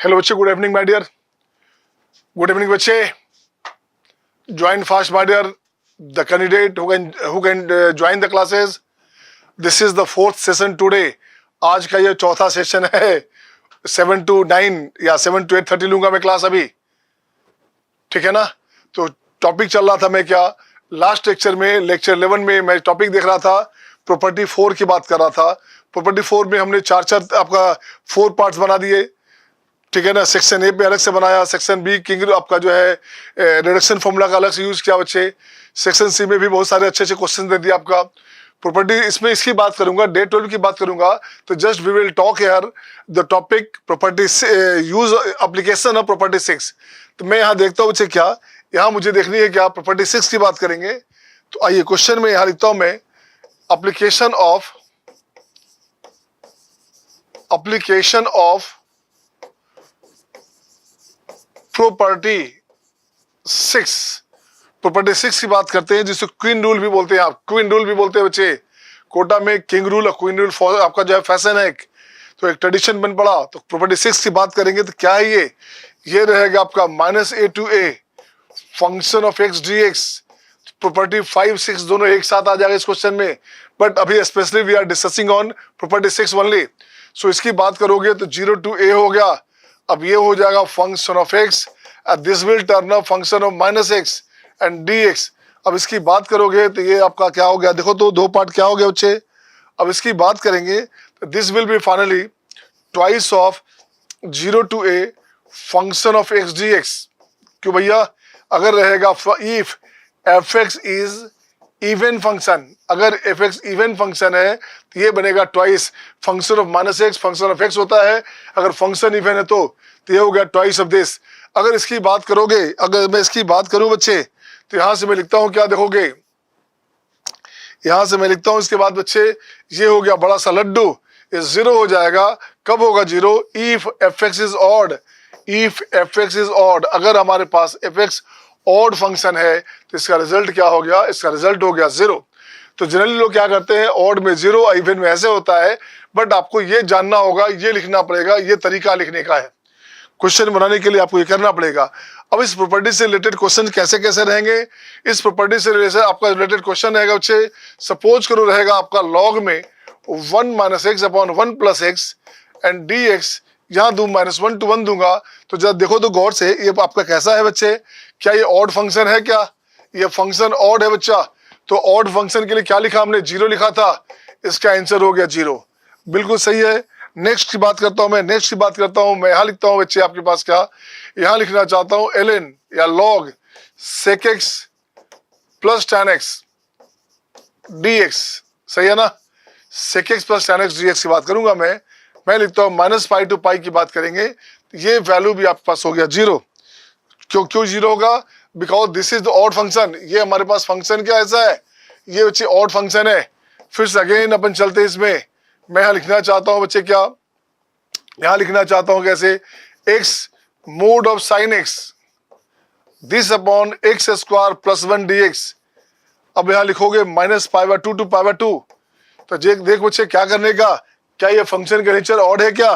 Hello बच्चे, good evening my dear, good evening बच्चे. Join fast my dear, the candidate who can join the classes. This is the fourth session today. आज का ये चौथा session है. 7 to 9 या 7 to 8:30 लूंगा मैं क्लास अभी, ठीक है ना. तो टॉपिक चल रहा था, मैं क्या लास्ट लेक्चर में, लेक्चर 11 में मैं टॉपिक देख रहा था, प्रॉपर्टी 4 की बात कर रहा था. प्रॉपर्टी 4 में हमने चार आपका 4 पार्ट्स बना दिए, ठीक है ना. सेक्शन ए पे अलग से बनाया, सेक्शन बी किंग आपका जो है रिडक्शन फॉर्मूला का अलग से यूज किया बच्चे. सेक्शन सी में भी बहुत सारे अच्छे अच्छे क्वेश्चन दे दिए आपका. प्रॉपर्टी इसमें इसकी बात करूंगा, डे 12 की बात करूंगा. तो just we will talk here the topic property use application of property 6. तो मैं यहाँ देखता हूँ बच्चे, क्या यहाँ मुझे देखनी है क्या, प्रॉपर्टी 6 की बात करेंगे. तो आइए क्वेश्चन में यहाँ लिखता हूँ मैं, एप्लीकेशन ऑफ प्रॉपर्टी 6. प्रॉपर्टी 6 की बात करते हैं, जिसको क्वीन रूल भी बोलते हैं. आप क्वीन रूल भी बोलते हैं बच्चे. कोटा में किंग रूल और क्वीन रूल आपका जो है फैशन है, तो एक ट्रेडिशन बन पड़ा. तो प्रॉपर्टी 6 की बात करेंगे तो क्या है ये रहेगा आपका -a to a function of x dx. Property 5 6 दोनों एक साथ आ जाएगा इस क्वेश्चन में, बट अभी specially we are discussing on property 6 only. So इसकी बात करोगे तो 0 to a हो गया. अब ये हो जाएगा function of x, this will turn up function of -x and dx. अब इसकी बात करोगे तो ये आपका क्या हो गया, देखो तो दो पार्ट क्या हो गया बच्चे. अब इसकी बात करेंगे तो this will be finally twice of 0 to a function of x dx. क्यों भैया, अगर रहेगा if fx is even function, अगर fx इवन फंक्शन है तो ये बनेगा twice function of -x function of x होता है. अगर फंक्शन इवन है तो ये हो गया ट्वाइस ऑफ दिस. अगर इसकी बात करोगे, अगर मैं इसकी बात करूं बच्चे, तो यहां से मैं लिखता हूं, क्या देखोगे, यहां से मैं लिखता हूं इसके बाद बच्चे, ये हो गया बड़ा सा लड्डू, ये 0 हो जाएगा. कब होगा 0? If fx is odd. If fx is odd, अगर हमारे पास fx ऑड फंक्शन है तो इसका रिजल्ट क्या हो गया, इसका रिजल्ट हो गया 0. तो जनरली लोग क्या करते हैं, ऑड में 0 और इवन में ऐसे होता है, बट आपको ये जानना होगा, ये लिखना पड़ेगा, ये तरीका लिखने का है. क्वेश्चन बनाने के लिए आपको ये करना पड़ेगा. अब इस प्रॉपर्टी से रिलेटेड क्वेश्चन कैसे कैसे रहेंगे, इस प्रॉपर्टी से रिलेटेड आपका रिलेटेड क्वेश्चन रहेगा बच्चे. सपोज करो रहेगा आपका लॉग में 1 - x upon 1 + x and dx. यहाँ दूं -1 to 1 दूंगा. तो जब देखो तो गौर से, ये आपका कैसा है बच्चे, क्या ये ऑड फंक्शन है, क्या ये फंक्शन ऑड है बच्चा. तो ऑड फंक्शन के लिए क्या लिखा हमने, 0 लिखा था. इसका आंसर हो गया 0. बिल्कुल सही है. नेक्स्ट की बात करता हूं मैं, नेक्स्ट की बात करता हूं मैं. यहां लिखता हूं बच्चे, आपके पास क्या, यहां लिखना चाहता हूं ln या log sec x plus tan x dx. सही है ना. sec x plus tan x dx की बात करूंगा मैं लिखता हूं -π to π की बात करेंगे. ये वैल्यू भी आपके पास हो गया 0. क्यों 0 होगा, because this is the odd function. ये हमारे पास फंक्शन क्या ऐसा है, ये बच्चे ऑड फंक्शन है. फिर से अगेन अपन चलते हैं इसमें. मैं यहाँ लिखना चाहता हूँ बच्चे, क्या यहाँ लिखना चाहता हूँ कैसे, x mod of sin x this upon x² + 1 dx. अब यहाँ लिखोगे -π/2 to π/2. तो देख बच्चे क्या करने का, क्या ये फंक्शन का नेचर ऑड है क्या.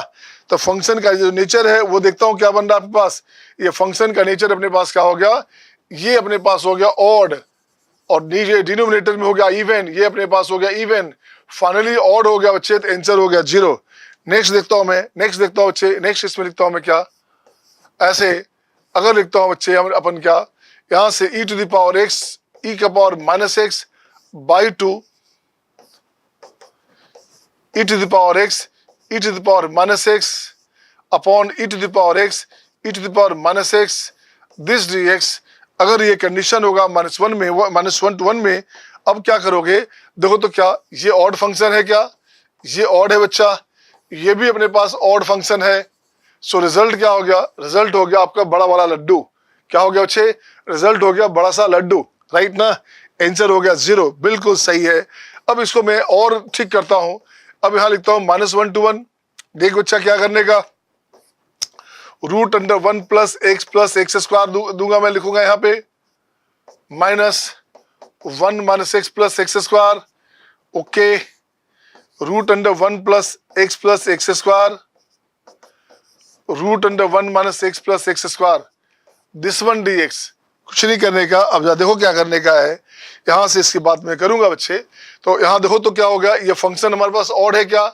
तो फंक्शन का जो नेचर है वो देखता हूँ क्या बन रहा है आपके पास. ये फंक्शन का नेचर अपने पास क्या हो गया, ये अपने पास हो गया ऑड, और नीचे डिनोमिनेटर में हो गया इवन, ये अपने पास हो गया इवन. फाइनली ऑड हो गया बच्चे, तो आंसर हो गया 0. नेक्स्ट देखता हूं मैं, नेक्स्ट देखता हूं बच्चे, नेक्स्ट इसमें लिखता हूं मैं क्या, ऐसे अगर लिखता हूं बच्चे अपन क्या, यहां से e to the power x e का power -x by 2 e to the power x e to the power -x upon e to the power x e to the power -x this dx. अगर ये condition होगा -1 में, -1 to 1 में, अब क्या करोगे, देखो तो क्या ये ऑड फंक्शन है, क्या ये ऑड है बच्चा, ये भी अपने पास ऑड फंक्शन है. सो रिजल्ट क्या हो गया, रिजल्ट हो गया आपका बड़ा वाला लड्डू. क्या हो गया बच्चे, रिजल्ट हो गया बड़ा सा लड्डू, राइट ना. आंसर हो गया 0. बिल्कुल सही है. अब इसको मैं और ठीक करता हूं. अब यहां लिखता हूं -1 to 1. देख बच्चा क्या करने का, √1 + x + x² दूंगा मैं, लिखूंगा यहाँ पे -1 - x + x². Okay, √1 + x + x². Root under 1 minus x plus x square, this one d x. कुछ नहीं करने का। अब जा देखो क्या करने का है, यहाँ से इसकी बात मैं करूंगा बच्चे। तो यहाँ देखो तो क्या हो गया, ये फंक्शन हमारे पास ऑड है क्या,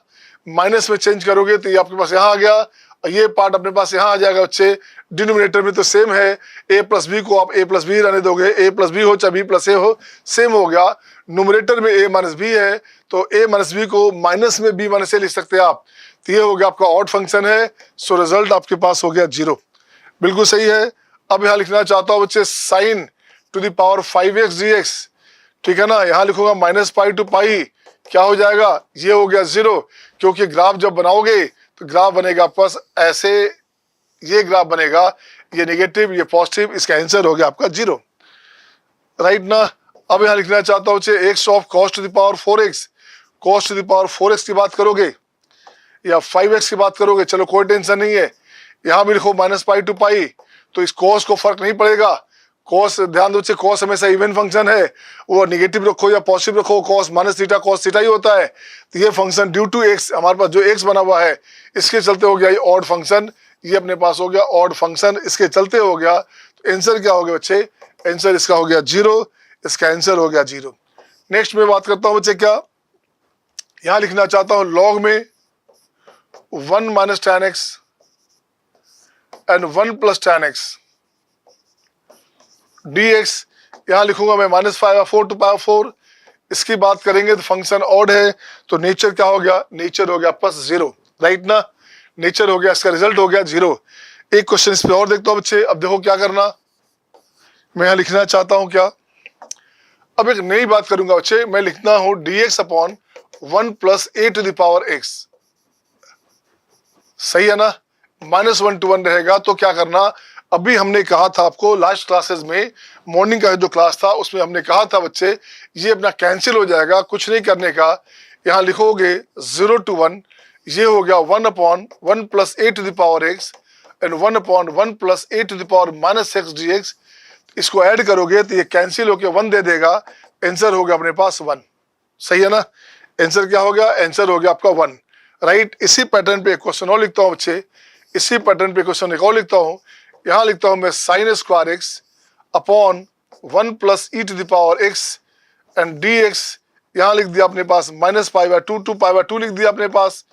माइनस में चेंज करोगे तो ये आपके पास यहाँ आ गया, ये पार्ट अपने पास यहाँ आ जाएगा बच्चे। डिनोमिनेटर में तो सेम है, ए प्लस बी को आप ए प्लस बी रहने दोगे, ए प्लस बी हो चाहे बी प्लस ए हो, सेम हो गया। न्यूमरेटर में ए माइनस बी है, तो ए माइनस बी को माइनस में बी माइनस ए लिख सकते हैं आप। तो ये हो गया आपका ऑड फंक्शन है, सो रिजल्ट आपके पास हो गया 0। बिल्कुल सही है। अब यहाँ लिखना चाहता हूँ बच्चे sign to the power 5x dx, ठीक है ना। यहाँ लिखूंगा माइनस पाई टू पाई, क्या हो जाएगा, ये हो गया 0। क्योंकि ग्राफ जब बनाओगे तो ग्राफ बनेगा आपके पास ऐसे, ये ग्राफ बनेगा, ये नेगेटिव ये पॉजिटिव, इसका आंसर हो गया आपका 0, राइट ना। अब यहाँ लिखना चाहता हूँ x of cos two the power 4x, cos two the power 4x की बात करोगे या 5x की बात करोगे, चलो कोई टेंशन नहीं है। यहाँ भी लिखो माइनस पाई टू पाई, तो इस कॉस को फर्क नहीं पड़ेगा। कॉस ध्यान दो, कॉस हमेशा इवन फंक्शन है, वो नेगेटिव रखो या पॉजिटिव रखो, cos minus theta cos theta ही होता है। तो ये फंक्शन ड्यू टू एक्स, हमारे पास जो एक्स बना हुआ है इसके चलते हो गया ये ऑड फंक्शन, ये अपने पास हो गया ऑड फंक्शन, इसके चलते हो गया। तो आंसर क्या हो गया बच्चे, आंसर इसका हो गया 0, इसका आंसर हो गया 0। नेक्स्ट में बात करता हूँ बच्चे, क्या यहाँ लिखना चाहता हूँ लॉग में 1 minus tan x and 1 plus tan x dx। यहाँ लिखूंगा मैं माइनस 5/4 टू पावर 4। इसकी बात करेंगे तो फंक्शन ऑड है, तो नेचर क्या हो गया, नेचर हो गया प्लस 0, राइट ना। नेचर हो गया, इसका रिजल्ट हो गया 0। एक क्वेश्चन इस पे और देखता हूँ बच्चे। अब देखो क्या करना, मैं यहाँ लिखना चाहता हूँ क्या, अब एक नई बात करूंगा बच्चे। मैं लिखना हूँ dx upon 1 plus a to the power x, सही है ना। -1 to 1 रहेगा। तो क्या करना, अभी हमने कहा था आपको लास्ट क्लासेस में, मॉर्निंग का जो क्लास था उसमें हमने कहा था बच्चे ये अपना कैंसिल हो जाएगा, कुछ नहीं करने का। यहाँ लिखोगे 0 to 1, ये हो गया 1 upon 1 plus a to the power x and 1 upon 1 plus a to the power minus x dx। इसको ऐड करोगे तो ये कैंसिल होके 1 दे देगा, आंसर हो गया अपने पास 1, सही है ना। आंसर क्या हो गया, आंसर हो गया आपका 1, राइट। इसी पैटर्न पे एक क्वेश्चन और लिखता हूँ बच्चे, इसी पैटर्न पे क्वेश्चन एक और लिखता हूँ। यहाँ लिखता हूँ मैं sine square x upon 1 plus e to the power x and dx। यहाँ लिख दिया अपने पास माइनस π/2 टू π/2 लिख दिया अपने पास,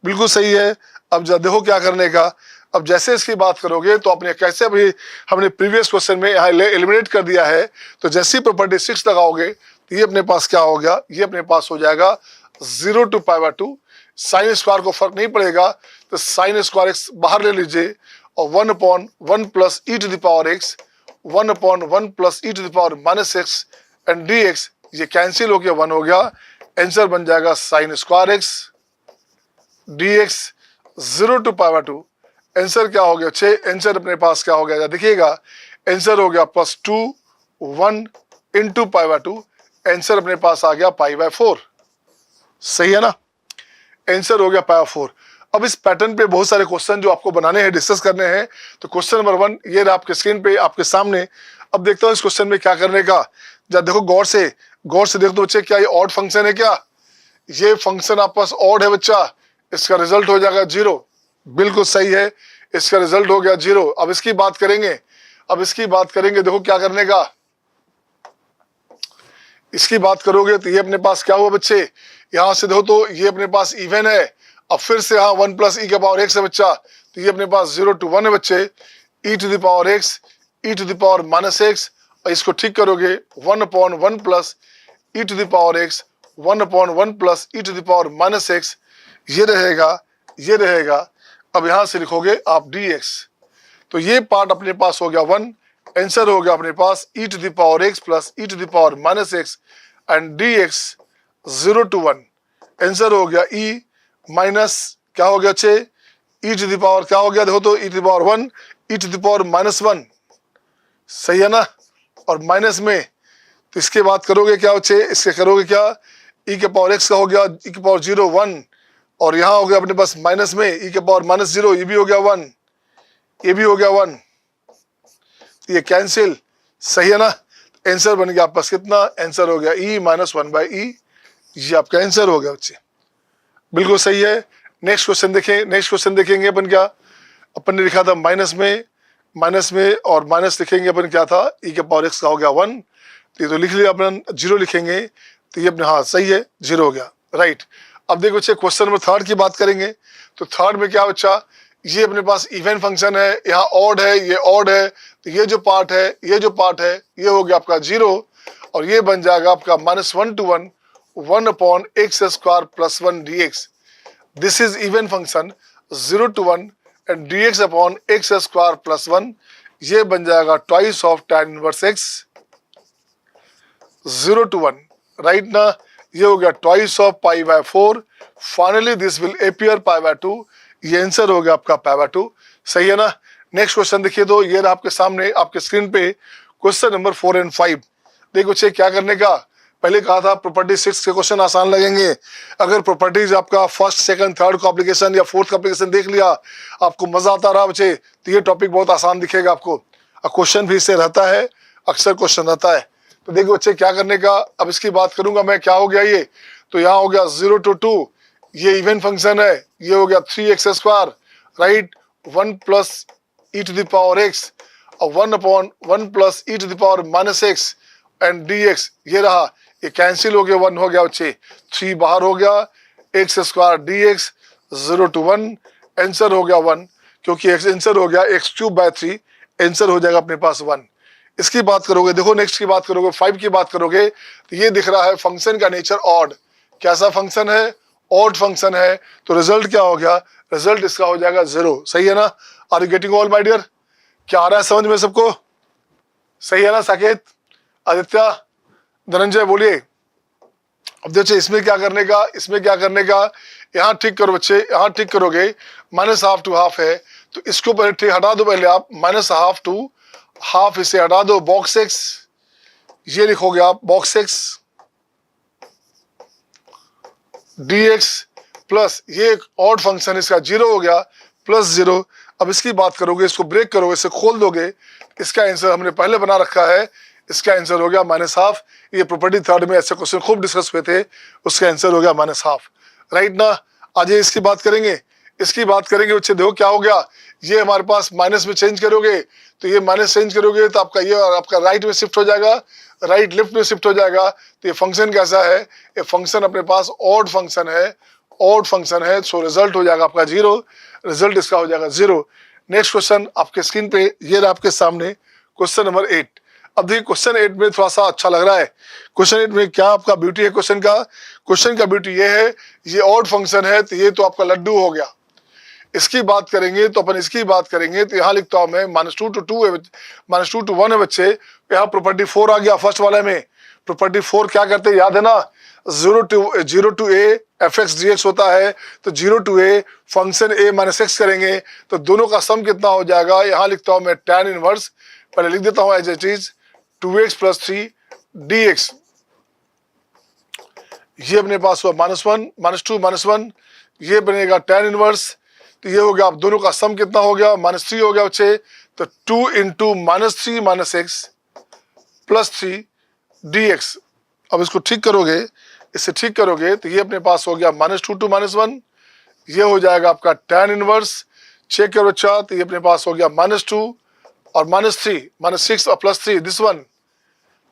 बिल्कुल सही है। अब देखो क्या करने का, अब जैसे इसकी बात करोगे तो अपने कैसे भी हमने प्रीवियस क्वेश्चन में यहाँ एलिमिनेट कर दिया है, तो जैसी प्रॉपर्टी 6 लगाओगे तो ये अपने पास क्या हो गया, ये अपने पास हो जाएगा 0 टू π/2। साइन स्क्वायर को फर्क नहीं पड़ेगा, तो साइन स्क्वायर x बाहर ले लीजिए और 1 upon 1 plus e to the power x, 1 upon 1 plus e to the power minus x and dx, ये कैंसिल होके 1 हो गया। आंसर बन जाएगा sine square x dx 0 to π/2। Answer क्या हो गया, 6। आंसर अपने पास क्या हो गया, देखिएगा आंसर हो गया +2 1 इंटू π/2। आंसर अपने पास आ गया π/4, सही है ना। आंसर हो गया π/4। अब इस पैटर्न पे बहुत सारे क्वेश्चन जो आपको बनाने हैं, डिस्कस करने हैं। तो क्वेश्चन नंबर 1 ये रहा आपके स्क्रीन पे आपके सामने। अब देखता हूँ इस क्वेश्चन में क्या करने का। जब देखो गौर से देख दो बच्चे, क्या ये ऑड फंक्शन है, क्या ये फंक्शन आपके पास ऑड है बच्चा, इसका रिजल्ट हो जाएगा 0, बिल्कुल सही है, इसका रिजल्ट हो गया 0। अब इसकी बात करेंगे, देखो क्या करने का। इसकी बात करोगे तो ये अपने पास क्या हुआ बच्चे, यहाँ से देखो तो ये अपने पास इवन है। अब फिर से यहाँ 1 प्लस e के पावर x है बच्चा, तो ये अपने पास 0 to 1 है बच्चे, e to the power x, e to the power minus x, और इसको ठीक करोगे 1 upon 1 plus e to the power x, 1 upon 1 plus e to the power minus x, ये रहेगा। अब यहाँ से लिखोगे आप dx, तो ये पार्ट अपने पास हो गया 1। आंसर हो गया अपने पास e to the power x plus e to the power minus x and dx 0 to 1। Answer हो गया e माइनस क्या हो गया 6, e टू द पावर क्या हो गया, देखो तो e to the power 1, e to the power -1, सही है ना। और माइनस में तो इसके बात करोगे क्या बच्चे, इसके करोगे क्या, e के पावर x का हो गया e के पावर 0 1, और यहाँ हो गया अपने पास माइनस में e के पावर -0, ये भी हो गया 1, ये भी हो गया 1, ये कैंसिल, सही है ना। आंसर बन गया आपके पास कितना, आंसर हो गया e माइनस 1/e, ये आपका आंसर हो गया बच्चे, बिल्कुल सही है। नेक्स्ट क्वेश्चन देखेंगे अपन क्या। अपन ने लिखा था माइनस में और माइनस लिखेंगे अपन क्या था, e के पावर x का हो गया 1, तो ये तो लिख लिया अपन, 0 लिखेंगे तो ये अपने, हाँ सही है 0 हो गया, राइट। अब देखो बच्चे क्वेश्चन नंबर 3 की बात करेंगे, तो 3 में क्या बच्चा, ये अपने पास इवन फंक्शन है, यहाँ ऑड है, ये ऑड है, तो ये जो पार्ट है ये हो गया आपका 0, और ये बन जाएगा आपका -1 to 1 1 upon x square plus 1 dx। This is even function 0 to 1 and dx upon x square plus 1, ये बन जाएगा twice of tan inverse x 0 to 1, right ना। ये हो गया twice of π/4, finally this will appear π/2, ये आंसर हो गया आपका π/2, सही है ना। नेक्स्ट क्वेश्चन देखिए, तो ये आपके सामने आपके स्क्रीन पे क्वेश्चन नंबर 4 और 5। देखो चेक क्या करने का, पहले कहा था प्रॉपर्टी 6 के क्वेश्चन आसान लगेंगे। अगर प्रॉपर्टीज आपका फर्स्ट सेकंड थर्ड का एप्लीकेशन या फोर्थ का एप्लीकेशन देख लिया, आपको मजा आता रहा बच्चे, तो ये टॉपिक बहुत आसान दिखेगा आपको। क्वेश्चन भी इससे रहता है, अक्सर क्वेश्चन रहता है। तो देखो बच्चे क्या करने का, अब इसकी बात करूंगा मैं, क्या हो गया ये, तो यहाँ हो गया 0 to 2, ये इवन फंक्शन है, ये हो गया 3x square, right, 1 plus e to the power x और 1 upon 1 plus e to the power minus x and dx, ये रहा, ये कैंसिल हो गया, 1 हो गया बच्चे, 3 बाहर हो गया, x square dx 0 to 1, answer हो गया 1, क्योंकि आंसर हो गया x³/3, आंसर हो जाएगा अपने पास 1। इसकी बात करोगे, देखो नेक्स्ट की बात करोगे, 5 की बात करोगे, तो ये दिख रहा है फंक्शन का नेचर ऑड, कैसा फंक्शन है, ऑड फंक्शन है, तो रिजल्ट क्या हो गया, रिजल्ट इसका हो जाएगा 0, सही है ना। Are you getting all my dear, क्या आ रहा है समझ में सबको, सही है ना। साकेत, आदित्य, धनंजय बोलिए। अब देखो इसमें क्या करने का, यहाँ ठीक करो बच्चे, यहाँ ठीक करोगे, -½ to ½ है, तो इसको पहले ठीक हटा दो, पहले आप -½ to ½ इसे हटा दो, बॉक्स x, ये लिखोगे आप बॉक्स x dx प्लस ये एक ऑड फंक्शन इसका 0 हो गया प्लस 0। अब इसकी बात करोगे, इसको ब्रेक करोगे, इसे खोल दोगे, इसका आंसर हमने पहले बना रखा है, इसका आंसर हो गया -½ ये प्रॉपर्टी 3 में ऐसे क्वेश्चन खूब डिस्कस हुए थे, उसका आंसर हो गया -½ राइट ना। आज इसकी बात करेंगे, बच्चे देखो क्या हो गया, ये हमारे पास माइनस में चेंज करोगे, तो ये माइनस चेंज करोगे तो आपका ये आपका राइट में शिफ्ट हो जाएगा, राइट लेफ्ट में शिफ्ट हो जाएगा। तो ये फंक्शन कैसा है, ये फंक्शन अपने पास ऑड फंक्शन है, सो रिजल्ट हो जाएगा आपका 0, रिजल्ट इसका हो जाएगा 0। नेक्स्ट क्वेश्चन आपके स्क्रीन पे ये रहा आपके सामने, क्वेश्चन नंबर 8। अब देखिए क्वेश्चन 8 में थोड़ा सा अच्छा लग रहा है, क्वेश्चन 8 में क्या आपका ब्यूटी है, क्वेश्चन का ब्यूटी ये है, ये ऑड फंक्शन है, तो ये तो आपका लड्डू हो गया। इसकी बात करेंगे तो अपन इसकी बात करेंगे, तो यहाँ लिखता हूं मैं -2 to 2 है, -2 to 1 है बच्चे, यहाँ प्रॉपर्टी 4 आ गया फर्स्ट वाले में। प्रॉपर्टी 4 क्या करते हैं याद है ना, 0 to a fx dx होता है, तो 0 to a function a - x करेंगे, तो दोनों का सम कितना हो जाएगा, यहाँ लिखता हूं मैं tan इनवर्स, पहले लिख देता हूं as it is 2x + 3 dx, ये अपने पास हुआ -1 -2 -1, ये बनेगा tan इनवर्स, तो ये हो गया, आप दोनों का सम कितना हो गया, -3 हो गया बच्चे, तो 2 × -3 - x + 3 dx। अब इसको ठीक करोगे, इससे ठीक करोगे, तो ये अपने पास हो गया -2 to -1, ये हो जाएगा आपका tan इनवर्स, चेक करो बच्चा, तो ये अपने पास हो गया -2 और -3 -6 और +3 दिस वन,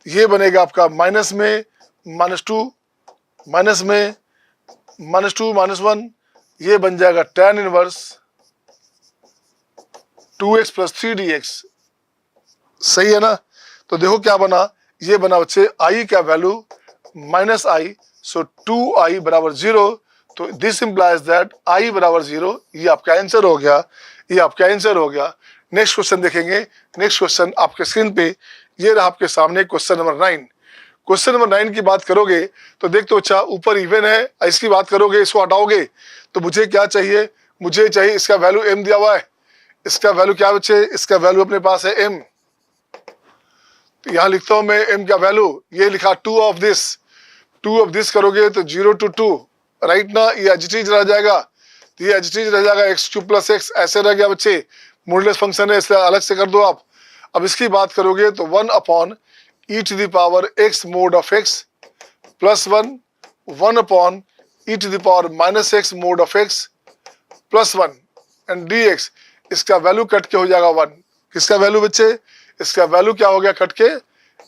ये बनेगा आपका माइनस में -2 -1, ये बन जाएगा tan इनवर्स 2x + 3 dx, सही है ना। तो देखो क्या बना, ये बना बच्चे i का वैल्यू -i, सो 2i = 0, तो दिस इंप्लाइज दैट i = 0, ये आपका आंसर हो गया, नेक्स्ट क्वेश्चन देखेंगे। नेक्स्ट क्वेश्चन आपके स्क्रीन पे ये रहा आपके सामने, क्वेश्चन नंबर 9। क्वेश्चन नंबर 9 की बात करोगे तो देख तो अच्छा ऊपर इवन है, इसकी बात करोगे, इसको हटाओगे, तो मुझे क्या चाहिए, मुझे चाहिए इसका वैल्यू m दिया हुआ है, इसका वैल्यू क्या बच्चे, इसका वैल्यू अपने पास है m, तो यहाँ लिखता हूं मैं m का वैल्यू, ये लिखा 2 ऑफ दिस करोगे तो 0 to 2 राइट ना, ये एडजस्टिज रह जाएगा, तो ये एडजस्टिज रह जाएगा x³ + x, ऐसे रह गया बच्चे, मॉडुलस फंक्शन है इसलिए अलग से कर दो आप। अब इसकी बात करोगे तो 1 upon e to the power x mod of x plus 1 upon e to the power -x mod of x plus 1 and dx, इसका वैल्यू कट के हो जाएगा 1। किसका वैल्यू बच्चे? इसका वैल्यू क्या हो गया कट के?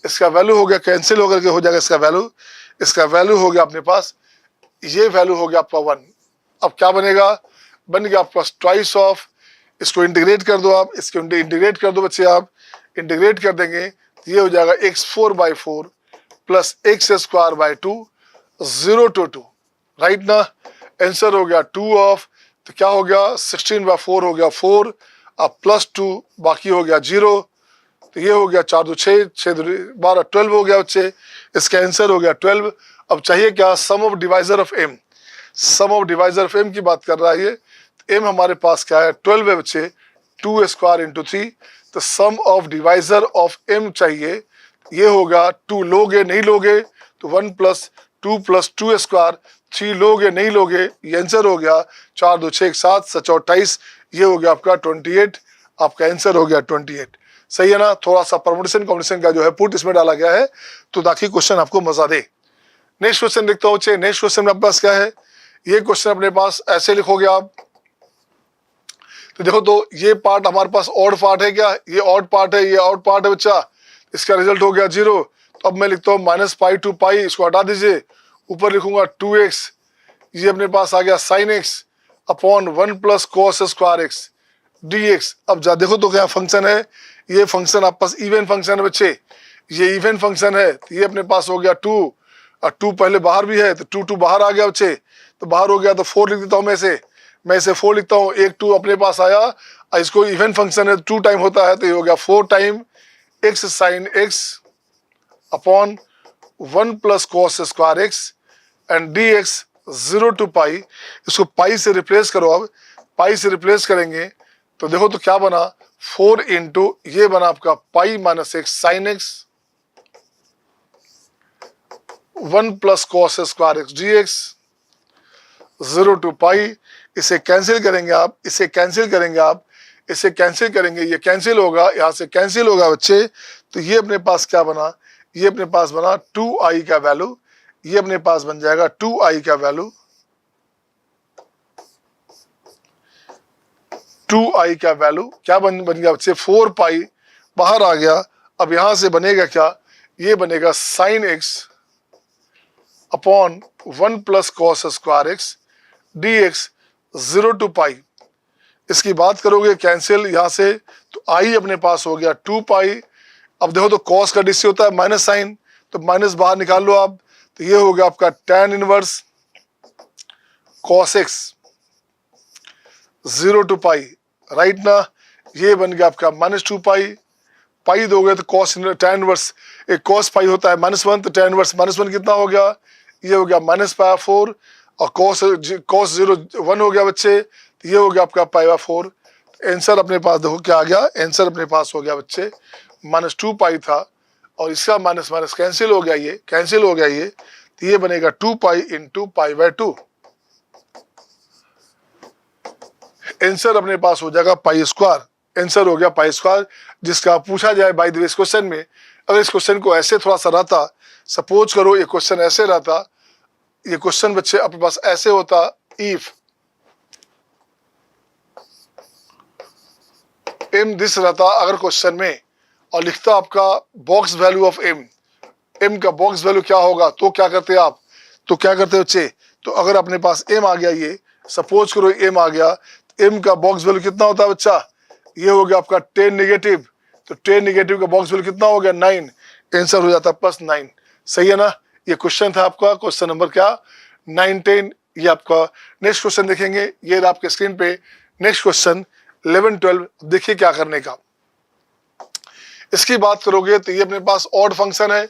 इसका वैल्यू हो गया कैंसिल होकर के हो जाएगा इसका वैल्यू। इसका वैल्यू हो गया अपने पास, ये वैल्यू हो गया आपका 1। अब क्या बनेगा? बन गया आपका ट्वाइस ऑफ, इसको इंटीग्रेट कर दो आप, इसको इंटीग्रेट कर दो बच्चे आप, इंटीग्रेट कर देंगे तो ये हो जाएगा x4/4 plus x² 2 0 to 2, right ना। आंसर हो गया 2 ऑफ, तो क्या हो गया 16/4 हो गया 4, अब प्लस 2 बाकी हो गया 0, तो ये हो गया 4 2 6 6 2 12 12 हो गया बच्चे। इसका आंसर हो गया 12। अब चाहिए क्या? Sum of divisor of m। Sum of divisor of m की बात कर रहा है ये। m हमारे पास क्या है? 12 है बच्चे, 2² × 3। तो सम ऑफ डिवाइजर ऑफ m चाहिए, ये होगा 2 लोगे नहीं लोगे तो 1 + 2 + 2², 3 लोगे नहीं लोगे, ये आंसर हो गया 4 2 6 7 7 28, ये हो गया आपका 28। आपका आंसर हो गया 28, सही है ना। थोड़ा सा परमुटेशन कॉम्बिनेशन का जो है पुट इसमें डाला गया है तो ताकि क्वेश्चन आपको मजा दे। नेक्स्ट क्वेश्चन देखता हूँ बच्चे। नेक्स्ट क्वेश्चन में आपके पास क्या है? ये क्वेश्चन अपने पास ऐसे लिखोगे आप, तो देखो तो ये पार्ट हमारे पास ऑड पार्ट है क्या? ये ऑड पार्ट है, ये ऑड पार्ट है बच्चा। इसका रिजल्ट हो गया 0। तो अब मैं लिखता हूँ -π to π, इसको हटा दीजिए, ऊपर लिखूंगा 2x, ये अपने पास आ गया sin x upon 1 + cos² x dx। अब जा देखो तो क्या फंक्शन है? ये फंक्शन आपके पास इवन फंक्शन है बच्चे, ये इवन फंक्शन है। तो ये अपने पास हो गया 2, और 2 पहले बाहर भी है तो 2 2 बाहर आ गया बच्चे, तो बाहर हो गया तो 4 लिख देता हूँ मैं इसे 4 लिखता हूँ। एक 2 अपने पास आया, और इसको इवन फंक्शन है 2 टाइम होता है, तो ये हो गया 4 time x sin x upon 1 + cos² x and dx 0 to π। इसको पाई से रिप्लेस करो। अब पाई से रिप्लेस करेंगे तो देखो तो क्या बना? 4 × ये बना आपका π - x sin x 1 + cos² x dx 0 to π। इसे कैंसिल करेंगे आप, इसे कैंसिल करेंगे आप, इसे कैंसिल करेंगे, ये कैंसिल होगा, यहाँ से कैंसिल होगा बच्चे। तो ये अपने पास क्या बना? ये अपने पास बना 2i का वैल्यू, ये अपने पास बन जाएगा 2i का वैल्यू, 2i का वैल्यू क्या बन गया बच्चे? 4π बाहर आ गया। अब यहां से बनेगा क्या? ये बनेगा sin x upon 1 + cos² x dx 0 to π। इसकी बात करोगे कैंसिल यहाँ से, तो i अपने पास हो गया 2π। अब देखो तो cos का डिस होता है माइनस साइन, तो माइनस बाहर निकाल लो आप, तो ये हो गया आपका tan inverse cos x 0 to π, right ना। ये बन गया आपका -2π, पाई दोगे तो cos tan इनवर्स, एक cos π होता है -1, तो tan इनवर्स -1 कितना हो गया? ये हो गया -π/4, और cos 0 1 हो गया बच्चे, तो ये हो गया आपका π/4। आंसर अपने पास देखो क्या आ गया? आंसर अपने पास हो गया बच्चे -2π था, और इसका माइनस माइनस कैंसिल हो गया, ये कैंसिल हो गया ये, तो ये बनेगा 2π × π/2। आंसर अपने पास हो जाएगा π²। आंसर हो गया π², जिसका पूछा जाए बाय द वे इस क्वेश्चन में, अगर इस क्वेश्चन को ऐसे थोड़ा सा रहता, सपोज करो ये क्वेश्चन ऐसे रहता, ये क्वेश्चन बच्चे अपने पास ऐसे होता, इफ m दिस रहता अगर क्वेश्चन में, और लिखता आपका बॉक्स वैल्यू ऑफ m का बॉक्स वैल्यू क्या होगा, तो क्या करते आप? तो क्या करते बच्चे? तो अगर अपने पास m आ गया, ये सपोज करो m आ गया, तो m का बॉक्स वैल्यू कितना होता है बच्चा? ये हो गया आपका 10 नेगेटिव, तो 10 नेगेटिव का बॉक्स वैल्यू कितना हो गया? 9। आंसर हो जाता +9, सही है ना। ये क्वेश्चन था आपका, क्वेश्चन नंबर क्या? 9 10। ये आपका नेक्स्ट क्वेश्चन देखेंगे, ये आपके स्क्रीन पे नेक्स्ट क्वेश्चन 11 12। देखिए क्या करने का। इसकी बात करोगे तो ये अपने पास ऑड फंक्शन है,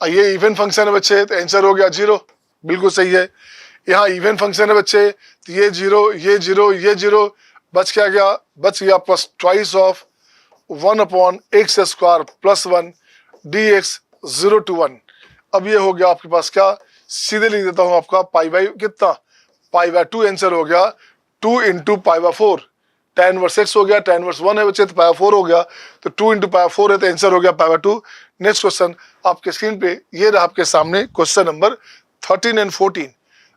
ये इवन फंक्शन है बच्चे, तो आंसर हो गया 0, बिल्कुल सही है। यहाँ इवन फंक्शन है बच्चे, तो ये 0 ये 0 ये 0, बच क्या गया? बच गया plus twice of 1/x² + 1 dx 0 to 1। अब ये हो गया आपके पास क्या? सीधे लिख देता हूँ आपका कितना? π/2 आंसर हो गया 2 × π/4। tan इनवर्स x हो गया, tan इनवर्स 1 है बच्चे, तो π/4 हो गया, तो 2 × π/4 है, तो आंसर हो गया π/2। नेक्स्ट क्वेश्चन आपके स्क्रीन पे ये रहा आपके सामने, क्वेश्चन नंबर 13 और 14।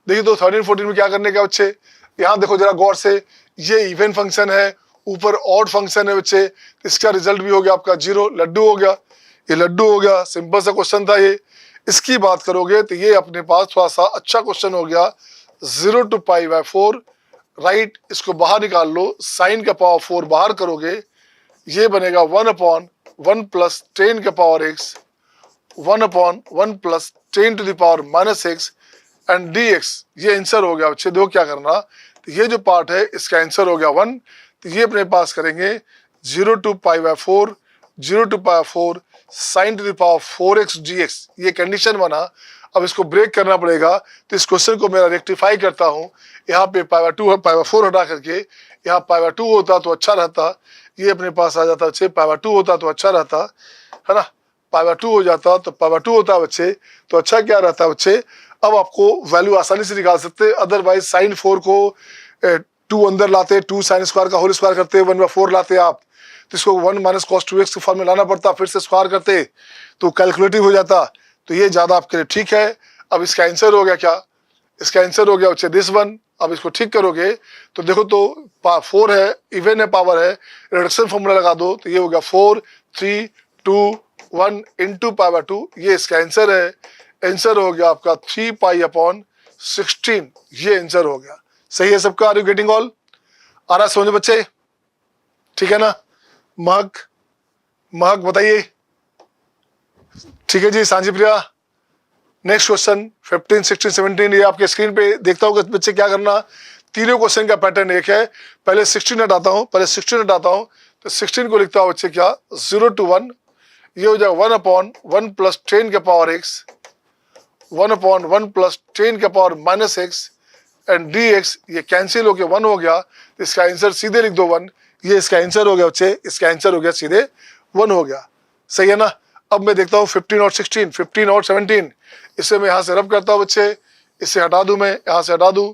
देखिए तो 13 14 में क्या करने का बच्चे? यहाँ देखो जरा गौर से, ये इवन फंक्शन है, ऊपर ऑड फंक्शन है बच्चे, इसका रिजल्ट भी हो गया आपका 0, लड्डू हो गया, ये लड्डू हो गया। सिंपल सा क्वेश्चन था ये। इसकी बात करोगे तो ये अपने पास थोड़ा सा अच्छा क्वेश्चन हो गया, 0 to π/4, राइट। इसको बाहर निकाल लो, साइन का पावर 4 बाहर करोगे, ये बनेगा 1/1 + 10⁻x, 1/1 + 10⁻⁻x एंड dx। ये आंसर हो गया बच्चे। देखो क्या करना, तो ये जो पार्ट है इसका आंसर हो गया 1। तो ये अपने पास करेंगे 0 to π/4, 0 to π/4 sin⁴x dx। ये कंडीशन बना। अब इसको ब्रेक करना पड़ेगा, तो इस क्वेश्चन को मैं रेक्टिफाई करता हूँ। यहाँ पे π/2 π/4 हटा करके यहाँ π/2 होता तो अच्छा रहता, ये अपने पास आ जाता बच्चे, π/2 होता तो अच्छा रहता है ना, π/2 हो जाता तो π/2 होता बच्चे, तो अच्छा क्या रहता बच्चे। अब आपको वैल्यू आसानी से निकाल सकते, अदरवाइज sin 4 को 2 अंदर लाते, 2 sin² का होल स्क्वायर करते, 1/4 लाते आप, तो इसको 1 - cos 2x के फॉर्म में लाना पड़ता, फिर से स्क्वायर करते तो कैलकुलेटिव हो जाता। तो ये ज्यादा आपके लिए ठीक है। अब इसका आंसर हो गया क्या, इसका आंसर हो गया बच्चे दिस वन। अब इसको ठीक करोगे तो देखो तो 4 है, इवन है, पावर है, रिडक्शन फॉर्मूला लगा दो, तो ये हो गया 4 3 2 1 × π/2। ये इसका आंसर है। आंसर हो गया आपका 3π/16। ये आंसर हो गया। सही है सबका? Are you getting all? आ रहा समझो बच्चे? ठीक है ना? महक बताइए। ठीक है जी। सांझी प्रिया, नेक्स्ट क्वेश्चन 15 16 17। ये आपके स्क्रीन पे देखता हूँ बच्चे क्या करना। तीनों क्वेश्चन का पैटर्न एक है। पहले 16 हटाता हूँ, तो 16 को लिखता हूँ बच्चे क्या, 0 to 1। ये हो जाएगा 1/1 + 10⁻x, 1/1 + 10⁻⁻x एंड dx। ये कैंसिल होके 1 हो गया, तो इसका आंसर सीधे लिख दो 1। ये इसका आंसर हो गया बच्चे, इसका आंसर हो गया सीधे 1 हो गया। सही है ना? अब मैं देखता हूँ 15 और 16, 15 और 17। इसे मैं यहाँ से रब करता हूँ बच्चे, इसे हटा दूं, मैं यहाँ से हटा दूं,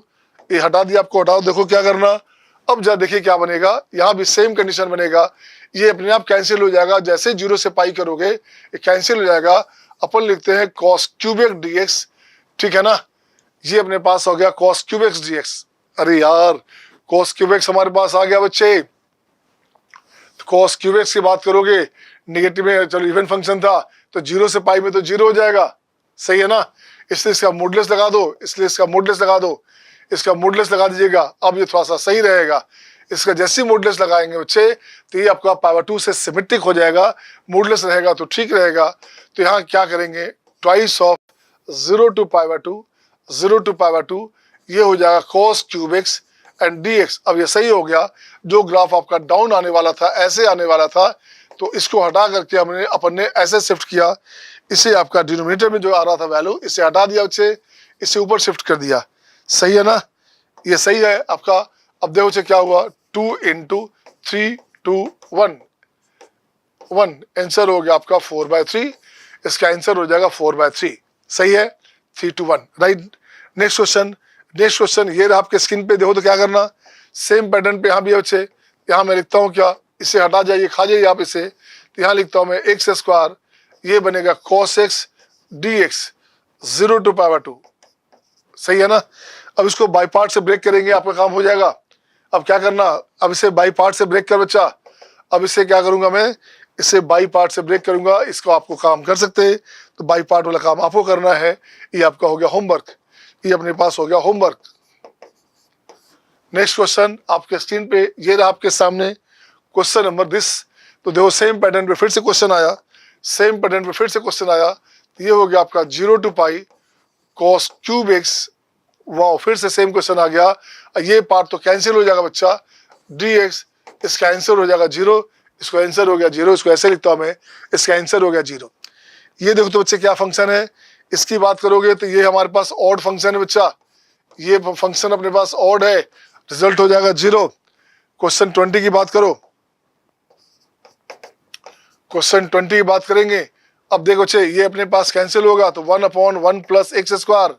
ये हटा दिया, आपको हटाओ। देखो क्या करना, अब जरा देखिए क्या बनेगा। यहाँ भी सेम कंडीशन बनेगा, ये अपने आप कैंसिल हो जाएगा। जैसे 0 से पाई करोगे ये कैंसिल हो जाएगा। अपन लिखते हैं cos³ dx। ठीक है ना? ये अपने पास हो गया cos³ dx। अरे यार, cos³ हमारे पास आ गया बच्चे। cos³ की बात करोगे, नेगेटिव में, चलो इवन फंक्शन था तो 0 से पाई में तो 0 हो जाएगा। सही है ना? इसलिए इसका मॉडुलस लगा दो, इसलिए इसका मॉडुलस लगा दो, इसका मॉडुलस लगा दीजिएगा। अब ये थोड़ा सा सही रहेगा। इसका जैसे मॉडुलस लगाएंगे बच्चे तो ये आपका π/2 से सिमेट्रिक हो जाएगा। मॉडुलस रहेगा तो ठीक रहेगा। तो यहाँ क्या करेंगे, ट्वाइस ऑफ 0 to π/2, 0 to π/2, ये हो जाएगा cos³ एंड dx। अब ये सही हो गया। जो ग्राफ आपका डाउन आने वाला था, ऐसे आने वाला था, तो इसको हटा करके हमने अपन ने ऐसे शिफ्ट किया। इसे आपका डिनोमिनेटर में जो आ रहा था वैल्यू, इसे हटा दिया बच्चे, इसे ऊपर शिफ्ट कर दिया। सही है ना? ये सही है आपका। अब देखो बच्चे क्या हुआ, 2 × 3 2 1 1। आंसर हो गया आपका 4/3। इसका आंसर हो जाएगा 4/3। सही है? 3 to 1, right. Next question, next question ये रहा आपके स्क्रीन पे। देखो तो क्या करना, सेम पैटर्न पे यहाँ भी बच्चे। यहाँ मैं लिखता हूँ क्या, इसे हटा जाइए, खा जाइए आप इसे। तो यहाँ लिखता हूँ मैं x², ये बनेगा cos x dx, 0 to π/2। सही है ना? अब इसको बाई पार्ट से ब्रेक करेंगे, आपका काम हो जाएगा। अब क्या करना, अब इसे बाई पार्ट से ब्रेक कर बच्चा। अब इसे क्या करूंगा मैं, इसे बाई पार्ट से ब्रेक करूंगा। इसको आपको काम कर सकते हैं, तो बाई पार्ट वाला काम आपको करना है। ये आपका हो गया होमवर्क, ये अपने पास हो गया होमवर्क। नेक्स्ट क्वेश्चन आपके स्क्रीन पे ये रहा आपके सामने, क्वेश्चन नंबर दिस। तो देखो सेम पैटर्न पे फिर से क्वेश्चन आया, सेम पैटर्न पे फिर से क्वेश्चन आया। तो ये हो गया आपका 0 to π cos³ x। वाह, फिर से सेम क्वेश्चन आ गया। ये पार्ट तो कैंसिल हो जाएगा बच्चा, dx। इसका आंसर हो जाएगा 0, इसको आंसर हो गया 0। इसको ऐसे लिखता हूं मैं, इसका आंसर हो गया 0। ये देखो तो बच्चे क्या फंक्शन है। इसकी बात करोगे तो ये हमारे पास ऑड फंक्शन है बच्चा। ये फंक्शन अपने पास ऑड है, रिजल्ट हो जाएगा 0। क्वेश्चन 20 की बात करो, क्वेश्चन 20 की बात करेंगे। अब देखो बच्चे, ये अपने पास कैंसिल होगा तो 1/1 + x²।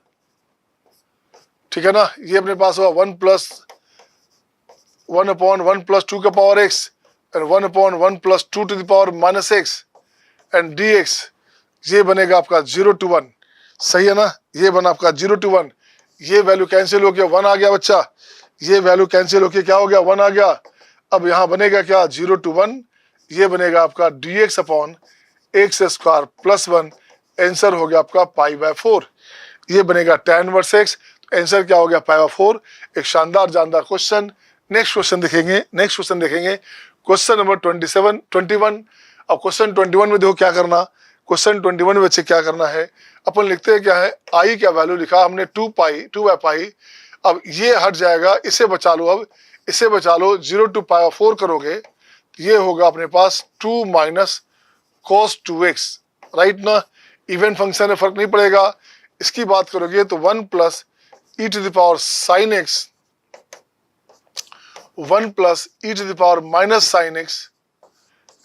ठीक है ना? ये अपने पास होगा 1/1 + 2⁻x and 1/1 + 2⁻⁻x and dx। ये बनेगा आपका 0 to 1। सही है ना? ये बना आपका 0 to 1। ये वैल्यू कैंसिल हो गया, 1 आ गया बच्चा। ये वैल्यू कैंसिल होके क्या हो गया 1 आ गया। अब यहाँ बनेगा क्या 0 to 1, ये बनेगा आपका dx upon x square plus 1, answer हो गया आपका π/4। ये बनेगा tan इनवर्स x, आंसर क्या हो गया π/4। एक शानदार जानदार क्वेश्चन। नेक्स्ट क्वेश्चन देखेंगे क्वेश्चन नंबर 21। अब क्वेश्चन 21 में देखो क्या करना, क्वेश्चन 21 में बच्चे क्या करना है, अपन लिखते हैं क्या है, आई का वैल्यू लिखा हमने 2/π। अब ये हट जाएगा, इसे बचा लो, अब इसे बचा लो, 0 to π/4 करोगे तो ये होगा अपने पास 2 माइनस cos 2x, राइट ना। इवेंट फंक्शन में फर्क नहीं पड़ेगा। इसकी बात करोगे तो 1 plus e to the power sine x, 1 plus e to the power minus sine x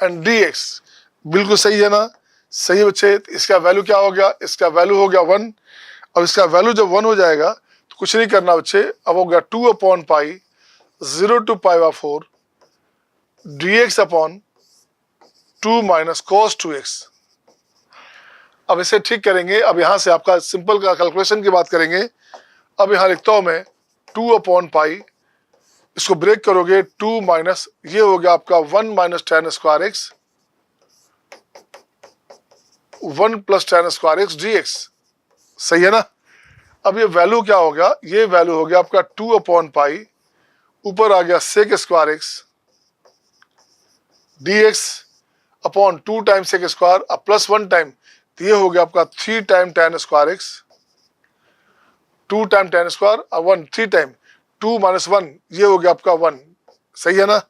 and dx। बिल्कुल सही है ना, सही है बच्चे। इसका वैल्यू क्या हो गया, इसका वैल्यू हो गया 1। अब इसका वैल्यू जब 1 हो जाएगा तो कुछ नहीं करना बच्चे, अब हो गया 2/π 0 to π/4 dx upon 2 minus cos 2x। अब इसे ठीक करेंगे। अब यहां से आपका सिंपल का कैलकुलेशन की बात करेंगे। अब यहां लिखता हूं मैं 2/π, इसको ब्रेक करोगे 2 माइनस, ये हो गया आपका 1 minus tan square x, 1 plus tan square x dx। सही है ना। अब ये वैल्यू क्या हो गया, ये वैल्यू हो गया आपका 2/π, ऊपर आ गया sec square x dx upon 2 time sec square, अब प्लस 1 टाइम, तो ये हो गया आपका 3 time tan square x, 2 time tan square और 1, 3 टाइम 2 माइनस 1, ये हो गया आपका 1। सही है ना।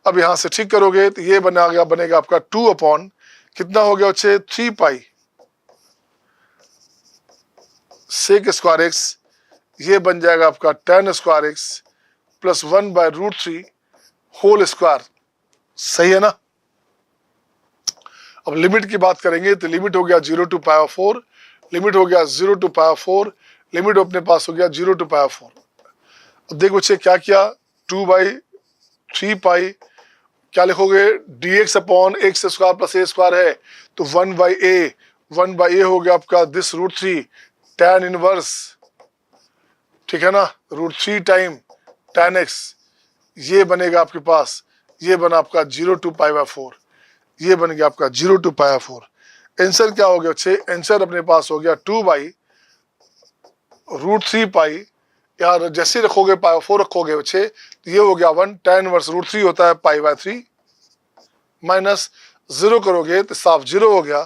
अब यहां से ठीक करोगे तो ये बनेगा आपका 2 अपॉन कितना हो गया बच्चे 3π sec स्क्वायर x, ये बन जाएगा आपका tan square x plus 1/√3 whole square. सही है ना। अब लिमिट की बात करेंगे तो लिमिट हो गया 0 to π/4, लिमिट हो गया 0 to π/4, लिमिट अपने पास हो गया 0 to π/4। अब देखो बच्चे क्या किया, 2/3π क्या लिखोगे, dx upon x square plus a square है तो 1/a हो गया आपका दिस √3 tan इनवर्स, ठीक है ना, √3 टाइम tan x, ये बनेगा आपके पास, ये बना आपका 0 to π/4, ये बन गया आपका 0 to π/4। आंसर क्या हो गया बच्चे, आंसर अपने पास हो गया 2/√3π, यार जैसे रखोगे π/4 रखोगे बच्चे तो ये हो गया 1 tan इनवर्स √3 होता है π/3 माइनस 0 करोगे तो साफ 0 हो गया।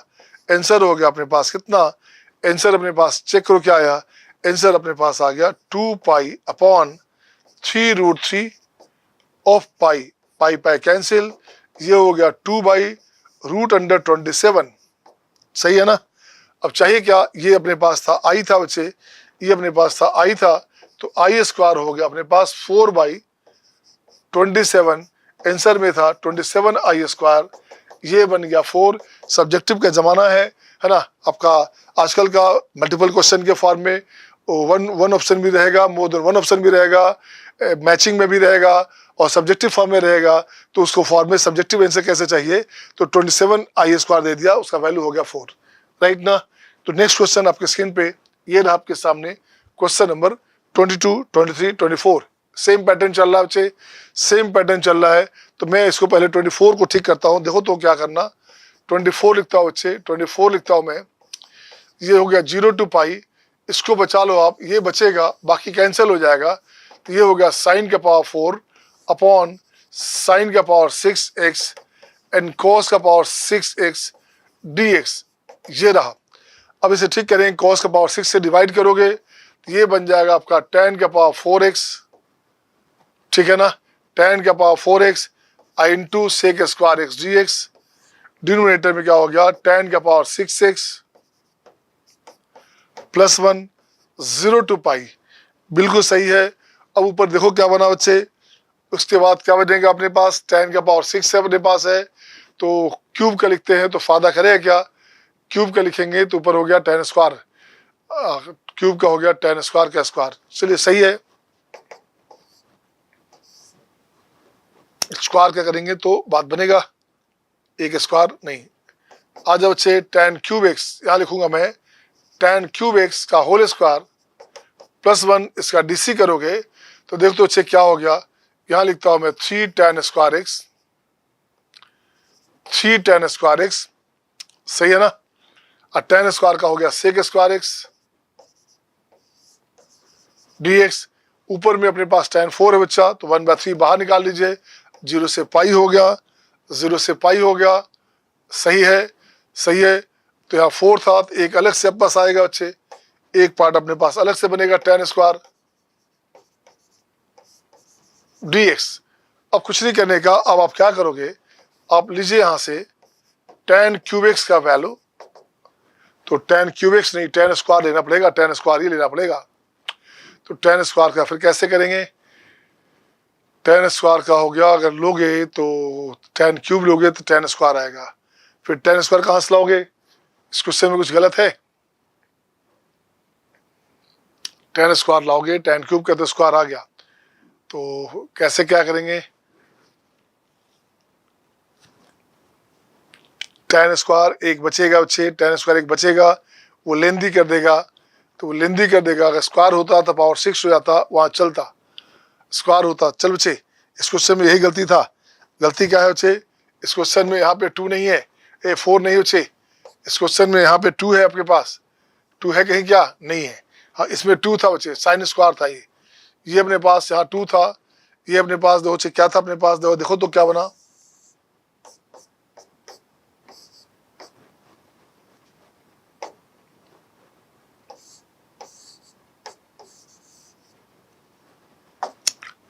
आंसर हो गया अपने पास कितना, आंसर अपने पास चेक करो क्या आया, आंसर अपने पास आ गया 2π अपॉन 3√3 ऑफ पाई कैंसिल, ये हो गया 2/√27। सही है ना। अब चाहिए क्या, ये अपने पास था आई था बच्चे, ये अपने पास था आई था, तो आई स्क्वायर हो गया अपने पास 4/27, आंसर में था 27 आई स्क्वायर, ये बन गया 4। सब्जेक्टिव का जमाना है ना आपका, आजकल का मल्टीपल क्वेश्चन के फॉर्म में वन ऑप्शन भी रहेगा, मोर देन वन ऑप्शन भी रहेगा, मैचिंग में भी रहेगा और सब्जेक्टिव फॉर्म में रहेगा। तो उसको फॉर्म में सब्जेक्टिव आंसर कैसे चाहिए, तो 27 आई स्क्वायर दे दिया, उसका वैल्यू हो गया 4, राइट ना। तो नेक्स्ट क्वेश्चन आपके स्क्रीन पे ये रहा आपके सामने, क्वेश्चन नंबर 22, 23, 24। सेम पैटर्न चल रहा है बच्चे, सेम पैटर्न चल रहा है। तो मैं इसको पहले 24 को ठीक करता हूँ। देखो तो क्या करना, 24 लिखता हूँ बच्चे, 24 लिखता हूँ मैं, ये हो गया 0 to π, इसको बचा लो आप, ये बचेगा, बाकी कैंसिल हो जाएगा। तो ये हो गया साइन का पावर 4 अपॉन साइन का पावर 6x एंड कॉस का पावर 6x dx, ये रहा। अब इसे ठीक करेंगे, कॉस का पावर 6 से डिवाइड करोगे तो ये बन जाएगा आपका tan का पावर 4x, ठीक है ना, tan का power 4x into sec square x dx, denominator में क्या हो गया tan का पावर 6x प्लस 1 0 to π, बिल्कुल सही है। अब ऊपर देखो क्या बना बच्चे, उसके बाद क्या बनेगा अपने पास, tan का पावर 6 है अपने पास है, तो क्यूब का लिखते हैं तो फायदा करेगा क्या, क्यूब का लिखेंगे तो ऊपर हो गया tan स्क्वायर, क्यूब का हो गया tan स्क्वायर का स्क्वायर। चलिए सही है, स्क्वायर क्या करेंगे तो बात बनेगा, एक स्क्वायर नहीं। आ जाओ बच्चे tan क्यूब x, यहाँ लिखूंगा मैं tan क्यूब x का होल स्क्वायर प्लस 1, इसका डीसी करोगे तो देख तो बच्चे क्या हो गया, यहाँ लिखता हूं मैं 3 tan square x, 3 tan square x, सही है ना। और tan स्क्वायर का हो गया sec स्क्वायर एक्स dx, ऊपर में अपने पास tan 4 है बच्चा, तो 1/3 बाहर निकाल लीजिए, 0 से पाई हो गया, 0 से पाई हो गया, सही है, सही है। तो यहाँ 4 था, तो एक अलग से पास आएगा बच्चे, एक पार्ट अपने पास अलग से बनेगा tan स्क्वायर dx। अब कुछ नहीं करने का, अब आप क्या करोगे, आप लीजिए यहां से tan क्यूब एक्स का वैल्यू, तो tan क्यूब एक्स नहीं tan स्क्वायर लेना पड़ेगा, tan स्क्वायर ही लेना पड़ेगा। तो tan स्क्वायर का फिर कैसे करेंगे, tan स्क्वायर का हो गया, अगर लोगे तो tan क्यूब लोगे तो tan स्क्वायर आएगा, फिर tan स्क्वायर कहां से लाओगे, इस क्वेश्चन में कुछ गलत है, tan स्क्वायर लाओगे, tan क्यूब का तो स्क्वायर आ गया, तो कैसे क्या करेंगे, tan स्क्वायर एक बचेगा बच्चे, tan स्क्वायर एक बचेगा, वो लेंदी कर देगा, तो वो लेंदी कर देगा, अगर स्क्वायर होता तो पावर 6 हो जाता, वहां चलता, स्क्वायर होता। चल बच्चे, इस क्वेश्चन में यही गलती था, गलती क्या है बच्चे, इस क्वेश्चन में यहाँ पे 2 नहीं है, 4 नहीं बच्चे, इस क्वेश्चन में यहाँ पे 2 है, आपके पास 2 है कहीं, क्या नहीं है, हाँ इसमें 2 था बच्चे, साइन स्क्वायर था ये अपने पास यहाँ 2 था, ये अपने पास देखो बच्चे क्या था अपने पास, देखो तो क्या बना,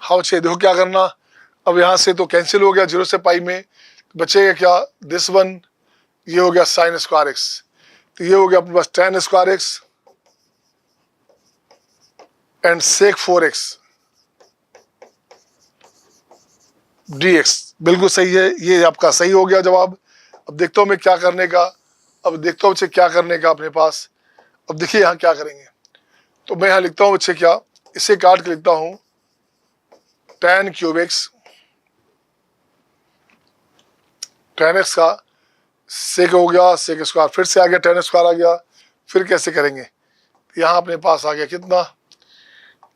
हाँ बच्चे देखो क्या करना, अब यहाँ से तो कैंसिल हो गया 0 से पाई में, बचेगा क्या, दिस वन, ये हो गया साइन स्क्वायर एक्स, तो ये हो गया अपने पास tan square x and sec 4x dx, बिल्कुल सही है, ये आपका सही हो गया जवाब। अब देखता हूं मैं क्या करने का, अब देखता हूं बच्चे क्या करने का अपने पास, अब देखिए यहाँ क्या करेंगे, तो मैं यहाँ लिखता हूं बच्चे क्या, इसे काट के लिखता हूं tan cube x, tan x का सेक हो गया, सेक स्क्वायर फिर से आ गया, tan स्क्वायर आ गया, फिर कैसे करेंगे, यहाँ अपने पास आ गया कितना,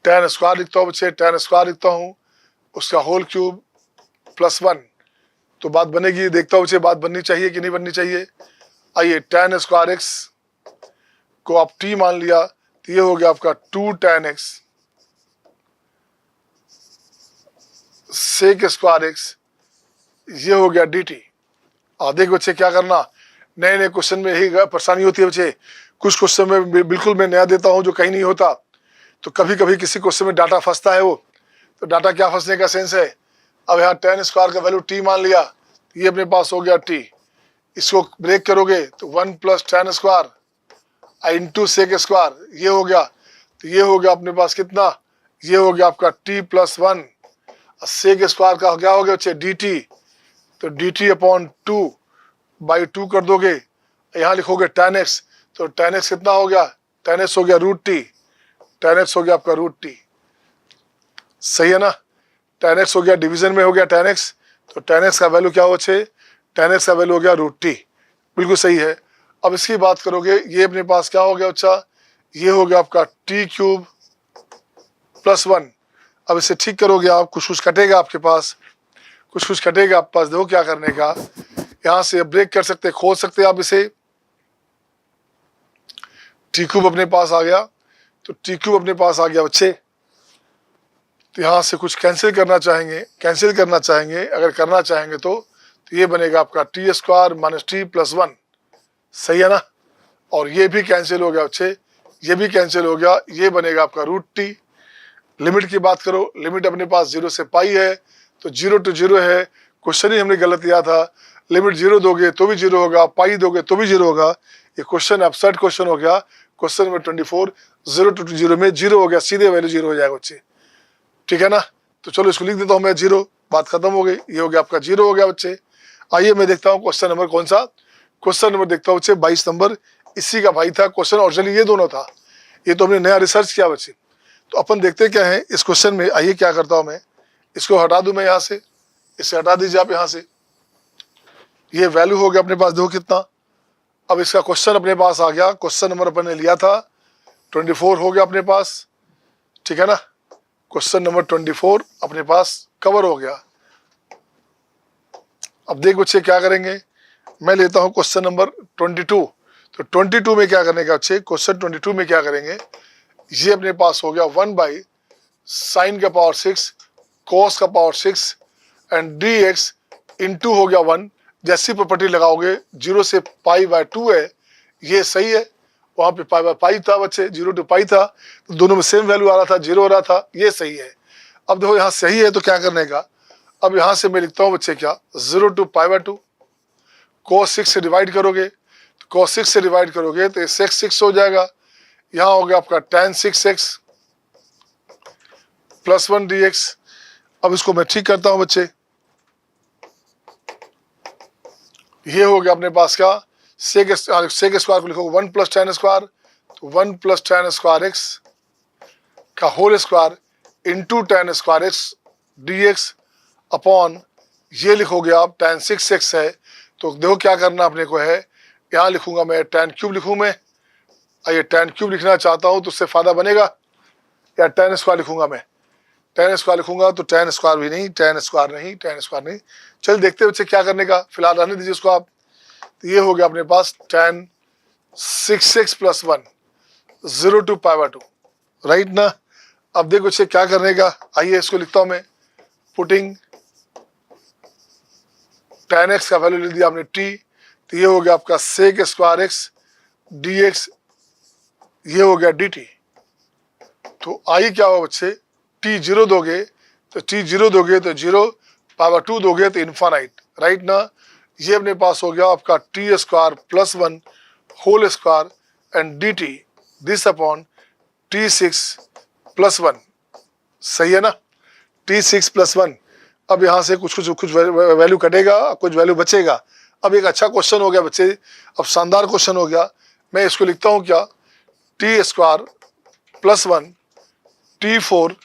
tan स्क्वायर लिखता हूँ बच्चे, tan स्क्वायर लिखता हूँ, उसका होल क्यूब +1, तो बात बनेगी, देखता हूँ बच्चे बात बननी चाहिए कि नहीं बननी चाहिए। आइए tan स्क्वायर एक्स को आप t मान लिया, तो ये हो गया आपका 2 tan x sec square x, ये हो गया dt। देख बच्चे क्या करना, नए नए क्वेश्चन में यही परेशानी होती है बच्चे, कुछ क्वेश्चन में बिल्कुल मैं नया देता हूं जो कहीं नहीं होता, तो कभी कभी किसी क्वेश्चन में डाटा फंसता है, वो तो डाटा क्या फंसने का सेंस है, अब यहाँ tan स्क्वायर का वैल्यू t मान लिया, ये अपने पास हो गया t, इसको ब्रेक करोगे तो 1 + tan square into sec square, ये हो गया, तो ये हो गया अपने पास कितना, ये हो गया आपका t + 1, सेक स्क्वायर का क्या हो गया बच्चे dt, तो dt/2/2 कर दोगे, यहाँ लिखोगे tan x, तो tan x कितना हो गया, tan x हो गया √t, tan x हो गया आपका √t, सही है ना, tan x हो गया डिवीजन में हो गया tan x, तो tan x का वैल्यू क्या हो बच्चे, tan x का वैल्यू हो गया √t, बिल्कुल सही है। अब इसकी बात करोगे, ये अपने पास क्या हो गया बच्चा, ये हो गया आपका t³ +1, अब इसे ठीक करोगे आप, कुछ कुछ कटेगा आपके पास, कुछ कुछ कटेगा आपके पास, देखो क्या करने का, यहां से ब्रेक कर सकते, खोल सकते आप इसे, t³ अपने पास आ गया, तो t³ अपने पास आ गया बच्चे, तो यहां से कुछ कैंसिल करना चाहेंगे, कैंसिल करना चाहेंगे, अगर करना चाहेंगे तो ये बनेगा आपका t² - t + 1, सही है ना, और ये भी कैंसिल हो गया बच्चे, ये भी कैंसिल हो गया, ये बनेगा आपका √t। लिमिट की बात करो, लिमिट अपने पास 0 से पाई है, तो 0 to 0 है, क्वेश्चन ही हमने गलत दिया था, लिमिट 0 दोगे तो भी 0 होगा, पाई दोगे तो भी 0 होगा, ये क्वेश्चन अपसेट क्वेश्चन हो गया, क्वेश्चन नंबर 24 0 to 0 में 0 हो गया, सीधे वैल्यू 0 हो जाएगा बच्चे, ठीक है ना, तो चलो इसको लिख देता हूँ मैं 0, बात खत्म हो गई, ये हो गया आपका 0 हो गया बच्चे। आइए मैं देखता हूँ क्वेश्चन नंबर कौन सा, क्वेश्चन नंबर देखता हूँ बच्चे 22 नंबर, इसी का भाई था क्वेश्चन, ओरिजिनली ये दोनों था, ये तो हमने नया रिसर्च किया बच्चे। तो अपन देखते क्या है इस क्वेश्चन में, आइए क्या करता हूं मैं, इसको हटा दूं मैं यहाँ से, इसे हटा दीजिए आप यहाँ से, ये वैल्यू हो गया अपने पास, देखो कितना, अब इसका क्वेश्चन अपने पास आ गया, क्वेश्चन नंबर अपन ने लिया था 24 हो गया अपने पास, ठीक है ना, क्वेश्चन नंबर 24 अपने पास कवर हो गया। अब देख बच्चे क्या करेंगे, मैं लेता हूं क्वेश्चन नंबर 22। तो 22 में क्या करने का बच्चे, क्वेश्चन 22 में क्या करेंगे, ये अपने पास हो गया 1/sin का पावर 6 cos का पावर 6 एंड dx इंटू हो गया 1। जैसी प्रॉपर्टी लगाओगे 0 से π/2 है, ये सही है। वहां पे π/π था बच्चे, 0 to π था, तो दोनों में सेम वैल्यू आ रहा था, 0 हो रहा था, ये सही है। अब देखो यहाँ सही है तो क्या करने का, अब यहाँ से मैं लिखता हूँ बच्चे क्या, 0 to π/2 cos 6 से डिवाइड करोगे, तो cos 6 से डिवाइड करोगे तो sec 6 हो जाएगा। यहाँ हो गया आपका tan 6x प्लस 1 dx। अब इसको मैं ठीक करता हूं बच्चे, ये हो गया अपने पास क्या, sec स्क्वायर को लिखोगे 1 + tan स्क्वायर, तो 1 + tan स्क्वायर x का whole square into tan square x dx upon ये लिखोगे आप tan 6x है, तो देखो क्या करना अपने को है, यहाँ लिखूंगा मैं tan क्यूब लिखूं मैं, ये tan क्यूब लिखना चाहता हूं तो उससे फायदा बनेगा, या tan स्क्वायर लिखूंगा मैं, tan स्क्वायर लिखूंगा तो tan स्क्वायर भी नहीं, tan स्क्वायर नहीं, tan स्क्वायर नहीं। चल देखते बच्चे क्या करने का, फिलहाल रहने दीजिए इसको आप। तो ये हो गया अपने पास tan 6x + 1 0 to π/2, राइट ना। अब देखो बच्चे क्या करने का, आइए इसको लिखता हूं मैं, पुटिंग tan x का वैल्यू लिख दिया आपने t, तो ये हो गया आपका sec स्क्वायर x dx, ये हो गया dt। तो आई क्या होगा बच्चे, t 0 दोगे तो t 0 दोगे तो 0, π/2 दोगे तो इन्फानाइट, राइट ना। ये अपने पास हो गया आपका t square plus 1 whole square and dt this upon t6 + 1, सही है ना, t6 + 1। अब यहाँ से कुछ वैल्यू कटेगा, कुछ वैल्यू बचेगा। अब एक अच्छा क्वेश्चन हो गया बच्चे, अब शानदार क्वेश्चन हो गया। मैं इसको लिखता हूँ क्या, t square plus 1 t4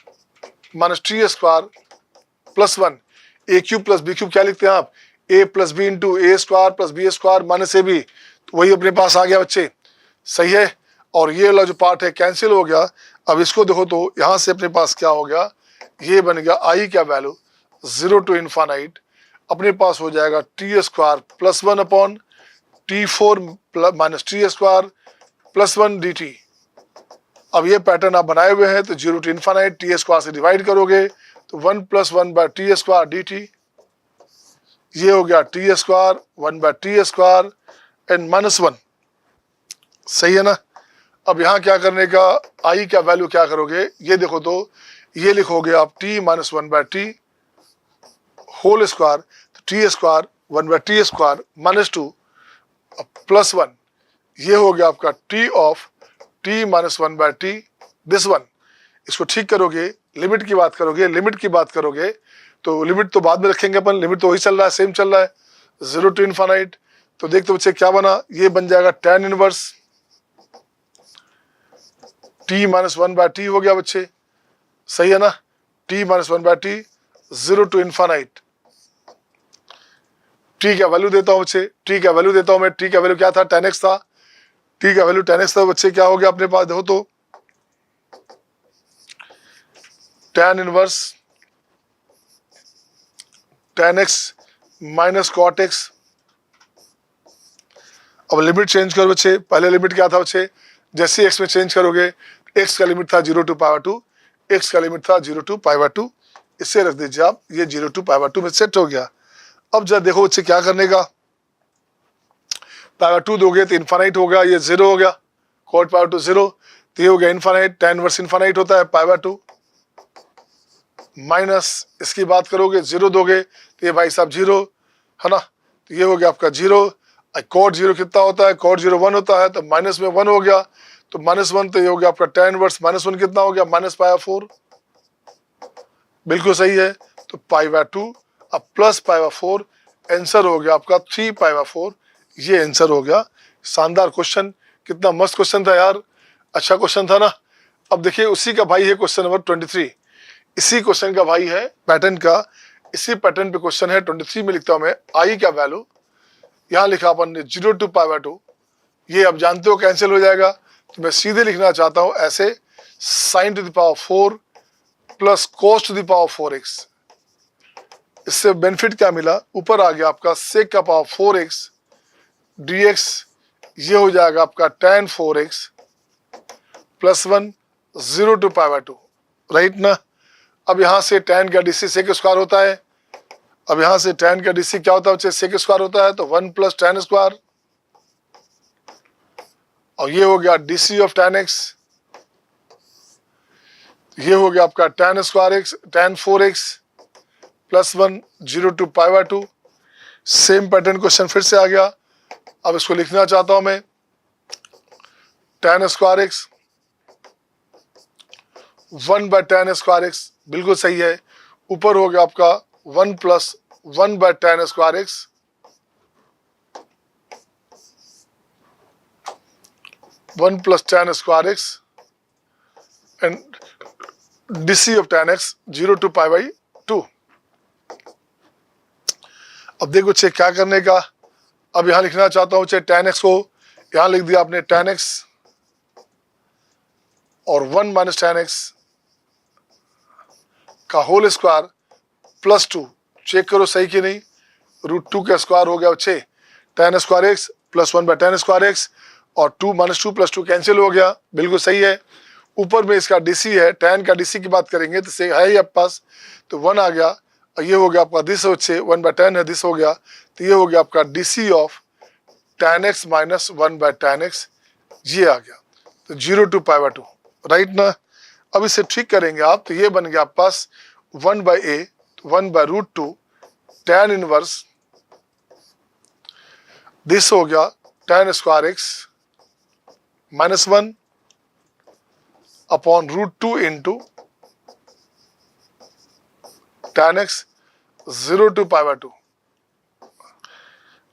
minus t square plus 1 a cube plus b cube, क्या लिखते हैं आप, a + b into a square plus b square minus ab, तो वही अपने पास आ गया बच्चे, सही है। और ये वाला जो पार्ट है कैंसिल हो गया। अब इसको देखो तो यहाँ से अपने पास क्या हो गया, ये बन गया आई क्या वैल्यू 0 to इन्फानाइट, अपने पास हो जाएगा t square plus 1 upon t4 minus t square plus 1 dt। अब ये पैटर्न आप बनाए हुए हैं, तो 0 to इन्फानाइट t स्क्वायर से डिवाइड करोगे तो 1 + 1/t स्क्वायर dt, ये हो गया t square 1/t square and -1, सही है ना। अब यहाँ क्या करने का, आई का वैल्यू क्या करोगे, ये देखो तो ये लिखोगे आप t - 1/t होल स्क्वायर, तो t square 1/t square -2 plus 1, ये हो गया आपका t of t - 1/t this 1। इसको ठीक करोगे, लिमिट की बात करोगे, लिमिट की बात करोगे तो लिमिट तो बाद में रखेंगे अपन, लिमिट तो वही चल रहा है, सेम चल रहा है 0 to इन्फानाइट। तो देखते बच्चे क्या बना, ये बन जाएगा tan इनवर्स t - 1/t हो गया बच्चे, सही है ना, t - 1/t 0 to infinite. t का वैल्यू देता हूं बच्चे, t का वैल्यू देता हूं मैं, t का वैल्यू क्या था, tan x था, t का वैल्यू tan x था बच्चे, क्या हो गया अपने पास देखो तो tan inverse tan x minus cot x। अब लिमिट चेंज करो बच्चे, पहले लिमिट क्या था बच्चे, जैसे x में चेंज करोगे, x का लिमिट था 0 to π/2, x का लिमिट था 0 to π/2, इससे रख दीजिए आप, ये 0 to π/2 में सेट हो गया। अब जब देखो बच्चे क्या करने का, π/2 दोगे तो इन्फानाइट होगा, ये 0 हो गया, cot π/2 0, तो ये हो गया इन्फानाइट, tan इनवर्स इन्फानाइट होता है π/2 माइनस, इसकी बात करोगे 0 दोगे तो ये भाई साहब 0 है ना, तो ये हो गया आपका 0। cot 0 कितना होता है, cot 0 1 होता है, तो माइनस में 1 हो गया, तो -1, तो ये हो गया आपका tan इनवर्स -1 कितना हो गया, -π/4, बिल्कुल सही है। तो π/2 अब प्लस π/4, आंसर हो गया आपका 3π/4, ये आंसर हो गया। शानदार क्वेश्चन, कितना मस्त क्वेश्चन था यार, अच्छा क्वेश्चन था ना। अब देखिए उसी का भाई है क्वेश्चन नंबर 23, इसी क्वेश्चन का भाई है पैटर्न का, इसी पैटर्न पे क्वेश्चन है 23 में लिखता हूं मैं, आई का वैल्यू यहाँ लिखा अपन ने 0 to π/2, ये अब जानते हो कैंसिल हो जाएगा, तो मैं सीधे लिखना चाहता हूं ऐसे sin to the power 4 plus cos to the power 4x। इससे बेनिफिट क्या मिला, ऊपर आ गया आपका sec का पावर 4x dx, ये हो जाएगा आपका tan 4x plus 1 0 to pi by 2, right ना। अब यहाँ से tan का dc sec स्क्वायर होता है, अब यहाँ से tan का dc क्या होता है बच्चे, sec स्क्वायर होता है, तो 1 प्लस tan स्क्वायर, और ये हो गया dc ऑफ tan x, ये हो गया आपका tan square x, tan 4x plus 1 0 to pi by 2। Same pattern question फिर से आ गया। अब इसको लिखना चाहता हूं मैं, tan square x 1 by tan square x, बिल्कुल सही है। ऊपर हो गया आपका 1 plus 1 by tan square x, 1 plus tan square x and dc of tan x 0 to pi by 2। अब देखो चेक क्या करने का, अब यहां लिखना चाहता हूं tan x को, यहां लिख दिया आपने tan x और 1 माइनस tan x का होल स्क्वायर प्लस 2, चेक करो सही कि नहीं, √2 का स्क्वायर हो गया बच्चे, tan square x plus 1 by tan square x, और 2 माइनस 2 प्लस 2 कैंसिल हो गया, बिल्कुल सही है। ऊपर में इसका dc है, tan का dc की बात करेंगे तो से है ही आपके पास, तो 1 आ गया, और ये हो गया आपका दिस बच्चे 1 बाय tan है, दिस हो गया, तो ये हो गया आपका dc of tan x minus 1 by tan x, ये आ गया, तो 0 टू पाई बाय 2, राइट ना। अब इसे ठीक करेंगे आप, तो ये बन गया आपके पास 1 by a, 1 by √2 tan inverse, this हो गया tan square x minus 1 upon √2 into tan x 0 to pi by 2।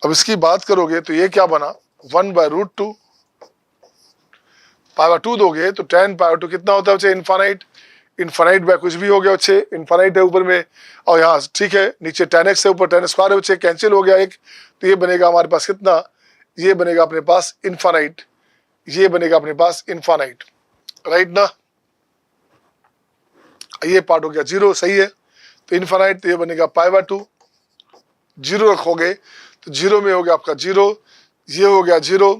अब इसकी बात करोगे तो ये क्या बना, 1 बाय √2 पाई बाय 2 दोगे तो tan पाई बाय 2 कितना होता है बच्चे, इनफाइनाइट, इनफाइनाइट बाय कुछ भी हो गया बच्चे, इनफाइनाइट है ऊपर में, और यहाँ ठीक है नीचे tan x है, ऊपर tan स्क्वायर है बच्चे, कैंसिल हो गया एक, तो ये बनेगा हमारे पास कितना, ये बनेगा अपने पास इनफाइनाइट, ये बनेगा अपने पास इनफाइनाइट, राइट ना। ये पार्ट हो गया 0, सही है, तो इनफाइनाइट, तो ये बनेगा पाई बाय 2, 0 रखोगे तो 0 में हो गया आपका 0, ये हो गया 0,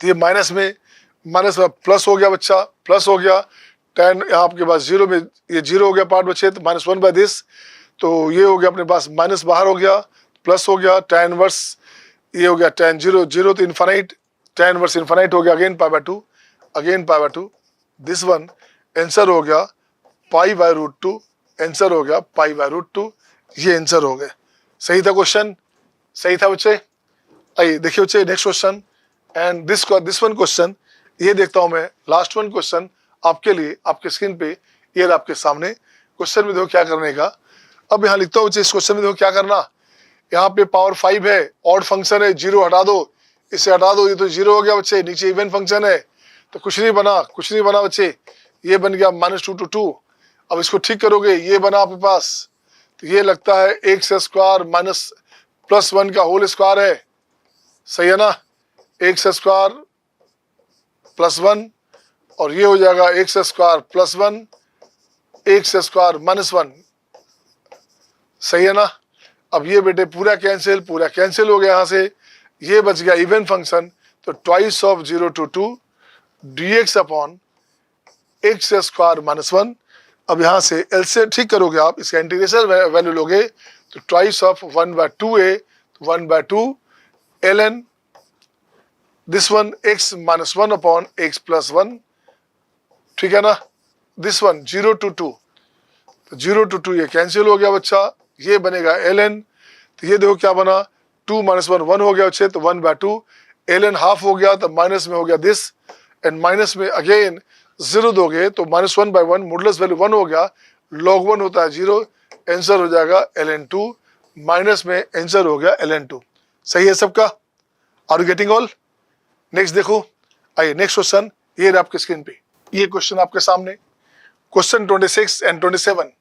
तो ये माइनस में प्लस हो गया बच्चा, प्लस हो गया, tan यहाँ आपके पास 0 में ये 0 हो गया पार्ट बच्चे, तो माइनस 1 बाय दिस, तो ये हो गया अपने पास माइनस बाहर हो गया, प्लस हो गया, tan इनवर्स ये हो गया tan 0 0, तो इनफाइनाइट, tan इनवर्स इनफाइनाइट हो गया, again pi by 2, again pi by 2, this one answer हो गया पाई बाय √2, आंसर हो गया पाई बाय √2, ये आंसर हो गए। सही था क्वेश्चन, सही था बच्चे। आइए देखिए बच्चे next question, and this one question, ये देखता हूं मैं, लास्ट वन क्वेश्चन आपके लिए, आपके स्क्रीन पे ये आपके सामने क्वेश्चन में देखो क्या करने का। अब यहाँ लिखता हूँ बच्चे, इस क्वेश्चन में देखो क्या करना, यहाँ पे पावर 5 है, ऑड फंक्शन है, 0 हटा दो, इसे हटा दो, ये तो 0 हो गया बच्चे, नीचे इवन फंक्शन है, तो कुछ नहीं बना बच्चे, ये बन गया -2 to 2। अब इसको ठीक करोगे, ये बना आपके पास, तो ये लगता है x स्क्वायर माइनस प्लस 1 का होल स्क्वायर है, सही है ना, x स्क्वायर प्लस 1, और ये हो जाएगा x square plus 1, x square minus 1, सही है ना। अब ये बेटे पूरा कैंसिल हो गया, यहाँ से ये बच गया इवन फंक्शन, तो twice of 0 to 2 dx upon x square minus 1। अब यहाँ से एल से ठीक करोगे आप, इसका इंटीग्रेशन वैल्यू लोगे तो twice of 1 by 2a, 1 by 2 ln this one x minus 1 upon x plus 1, ठीक है ना। दिस वन 0 to 2, तो 0 to 2 ये कैंसिल हो गया बच्चा, ये बनेगा ln, तो ये देखो क्या बना, 2 माइनस 1 1 हो गया बच्चे, तो 1 बाय 2 ln हाफ हो गया, तो माइनस में हो गया दिस, एंड माइनस में अगेन 0 दोगे तो -1 बाय 1, मॉडुलस वैल्यू 1 हो गया, log 1 होता है 0, आंसर हो जाएगा ln2, माइनस में आंसर हो गया ln2। सही है सबका, are you getting all. Next देखो, आइए नेक्स्ट क्वेश्चन, ये रहा आपके स्क्रीन पे, ये क्वेश्चन आपके सामने, क्वेश्चन 26 एंड 27।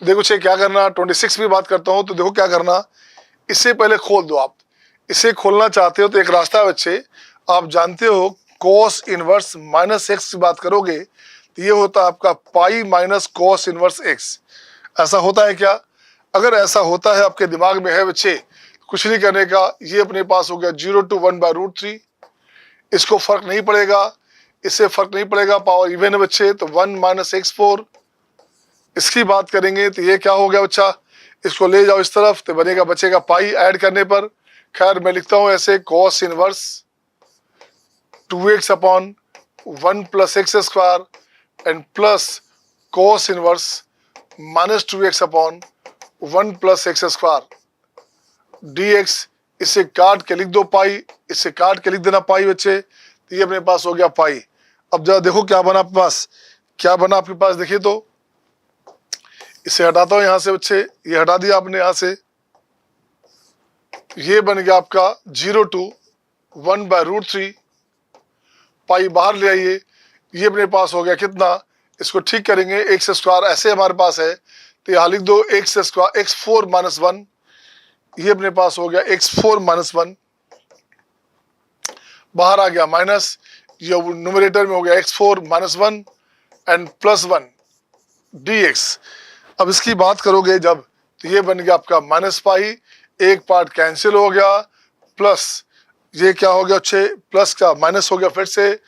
तो देखो छे क्या करना, 26 भी बात करता हूँ, तो देखो क्या करना, इससे पहले खोल दो आप, इसे खोलना चाहते हो तो एक रास्ता है बच्चे, आप जानते हो cos इनवर्स -x की बात करोगे तो ये होता है आपका pi minus cos inverse x. ऐसा होता है क्या? अगर ऐसा होता है आपके दिमाग में है बच्चे, कुछ नहीं करने का, ये अपने पास हो गया 0 to 1/√3। इसको फर्क नहीं पड़ेगा, इससे फर्क नहीं पड़ेगा, पावर इवन है बच्चे, तो 1 - x4। इसकी बात करेंगे तो ये क्या हो गया बच्चा, इसको ले जाओ इस तरफ तो बनेगा, बचेगा पाई ऐड करने पर। खैर मैं लिखता हूं ऐसे, cos inverse 2x upon 1 + x² and plus cos inverse -2x upon 1 + x² dx। इसे काट के लिख दो पाई, इसे काट के लिख देना पाई बच्चे, तो ये अपने पास हो गया पाई। अब जरा देखो क्या बना आपके पास, क्या बना आपके पास, देखिए तो इसे हटाता हूं यहां से बच्चे, ये हटा दिया आपने यहां से, ये बन गया आपका 0 to 1/√3। पाई बाहर ले आइए, ये अपने पास हो गया कितना, इसको ठीक करेंगे, x² ऐसे हमारे पास है तो यहाँ लिख दो x², x4 - 1, ये अपने पास हो गया x4 - 1, बाहर आ गया माइनस, ये न्यूमरेटर में हो गया x4 - 1 एंड +1 dx। अब इसकी बात करोगे जब, तो ये बन गया आपका माइनस पाई, एक पार्ट कैंसिल हो गया, प्लस ये क्या हो गया अच्छे, प्लस का माइनस हो गया, फिर से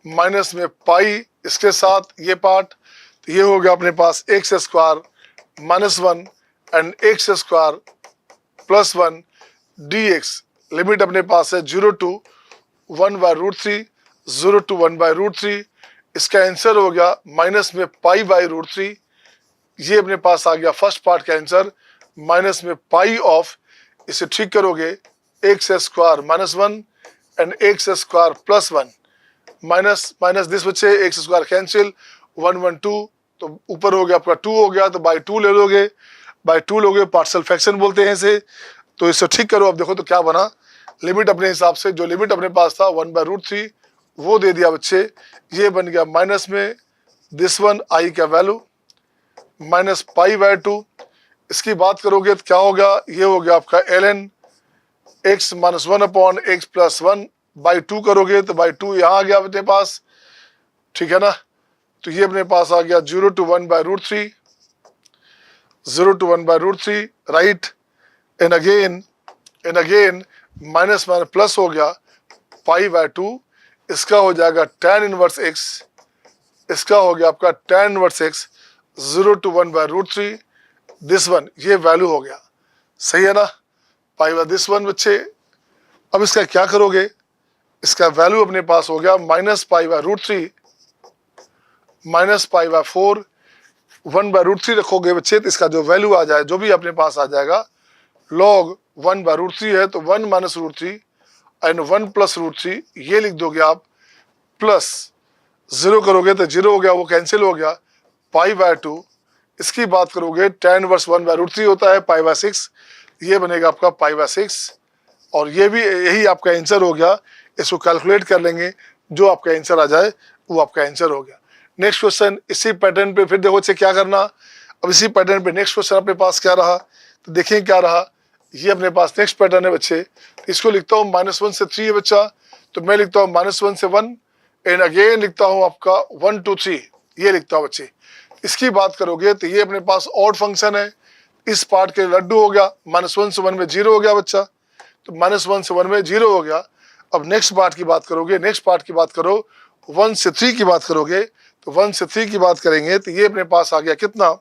माइनस में पाई इसके साथ ये पार्ट, तो ये हो गया अपने पास x² - 1 and x² +1 dx। Limit अपने पास है 0 to 1/√3, 0 to 1/√3। इसका आंसर हो गया माइनस में पाई/√3। ये अपने पास आ गया फर्स्ट पार्ट का आंसर, माइनस में पाई ऑफ, इसे ठीक करोगे x² - 1 and x² +1 minus minus this बच्चे, x² कैंसिल, 1 1 2, तो ऊपर हो गया आपका 2 हो गया, तो बाई 2 ले लोगे, बाई 2 लोगे, पार्शियल फ्रैक्शन बोलते हैं इसे। तो इसे ठीक करो, अब देखो तो क्या बना, लिमिट अपने हिसाब से, जो लिमिट अपने पास था 1/√3 वो दे दिया बच्चे, ये बन गया माइनस में दिस वन आई का वैल्यू माइनस पाई/2। इसकी बात करोगे तो क्या होगा, ये हो गया आपका ln x - 1 upon x + 1 by 2 करोगे तो बाई 2 यहाँ आ गया अपने पास, ठीक है ना। तो ये अपने पास आ गया 0 to 1/√3, 0 to 1/√3 right. And again minus plus हो गया पाई/2, इसका हो जाएगा tan इनवर्स x, इसका हो गया आपका tan inverse x 0 to 1/√3 this one, ये वैल्यू हो गया, सही है ना, पाई/दिस वन बच्चे। अब इसका क्या करोगे, इसका वैल्यू अपने पास हो गया -पाई/√3 -पाई/4, 1/√3 रखोगे बच्चे तो इसका जो वैल्यू आ जाए, जो भी अपने पास आ जाएगा, log 1/√3 है तो 1 - √3 एंड 1 + √3 ये लिख दोगे आप, प्लस 0 करोगे तो 0 हो गया, वो कैंसिल हो गया, पाई/2। इसकी बात करोगे tan इनवर्स 1/√3 होता है पाई/6, ये बनेगा आपका पाई/6, और ये भी यही आपका आंसर हो गया। इसको कैलकुलेट कर लेंगे, जो आपका आंसर आ जाए वो आपका आंसर हो गया। नेक्स्ट क्वेश्चन इसी पैटर्न पे, फिर देखो क्या करना, अब इसी पैटर्न पे नेक्स्ट क्वेश्चन अपने पास क्या रहा, तो देखिए क्या रहा, ये अपने पास नेक्स्ट पैटर्न है बच्चे। इसको लिखता हूँ -1 से 3 है बच्चा, तो मैं लिखता हूँ -1 से 1 एंड अगेन लिखता हूँ आपका 1 to 3, ये लिखता हूँ बच्चे। इसकी बात करोगे तो ये अपने पास ऑड फंक्शन है, इस पार्ट के लड्डू हो गया, -1 से 1 में 0 हो गया बच्चा, तो -1 से 1 में 0 हो गया। अब नेक्स्ट पार्ट की बात करोगे, नेक्स्ट पार्ट की बात करो, 1 से 3 की बात करोगे, तो 1 से 3 की बात करेंगे तो ये अपने पास आ गया कितना,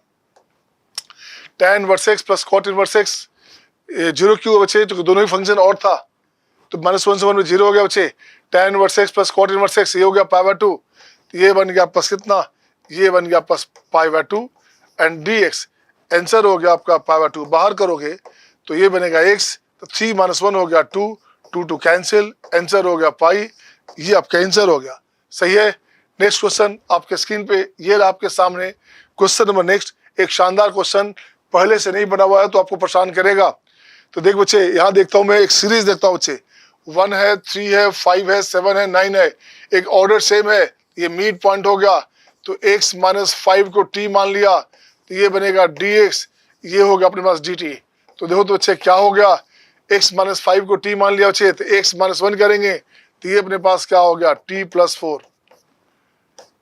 tan inverse x + cot inverse x, 0 क्यों बच्चे, तो दोनों ही फंक्शन और था, तो -1 से 1 में 0 हो गया बच्चे, tan inverse x + cot inverse x ये हो गया पाई/2, तो ये बन गया प्लस कितना, ये बन गया प्लस पाई/2 एंड dx। आंसर हो गया आपका पाई/2, बाहर करोगे तो ये बनेगा x, तो 3 - 1 हो गया 2, 2 2 कैंसिल, आंसर हो गया पाई, ये आपका आंसर हो गया, सही है। नेक्स्ट क्वेश्चन आपके स्क्रीन पे ये रहा आपके सामने, क्वेश्चन नंबर नेक्स्ट, एक शानदार क्वेश्चन, पहले से नहीं बना हुआ है तो आपको परेशान करेगा। तो देख बच्चे, यहाँ देखता हूँ मैं एक सीरीज देखता हूँ बच्चे, 1 है, 3 है, 5 है, 7 है, 9 है, एक ऑर्डर सेम है, ये मिड पॉइंट हो गया, तो x - 5 को t मान लिया, तो ये बनेगा dx, ये हो गया अपने पास dt। तो देखो तो बच्चे क्या हो गया, x - 5 को t मान लिया बच्चे, तो x - 1 करेंगे तो ये अपने पास क्या हो गया t + 4,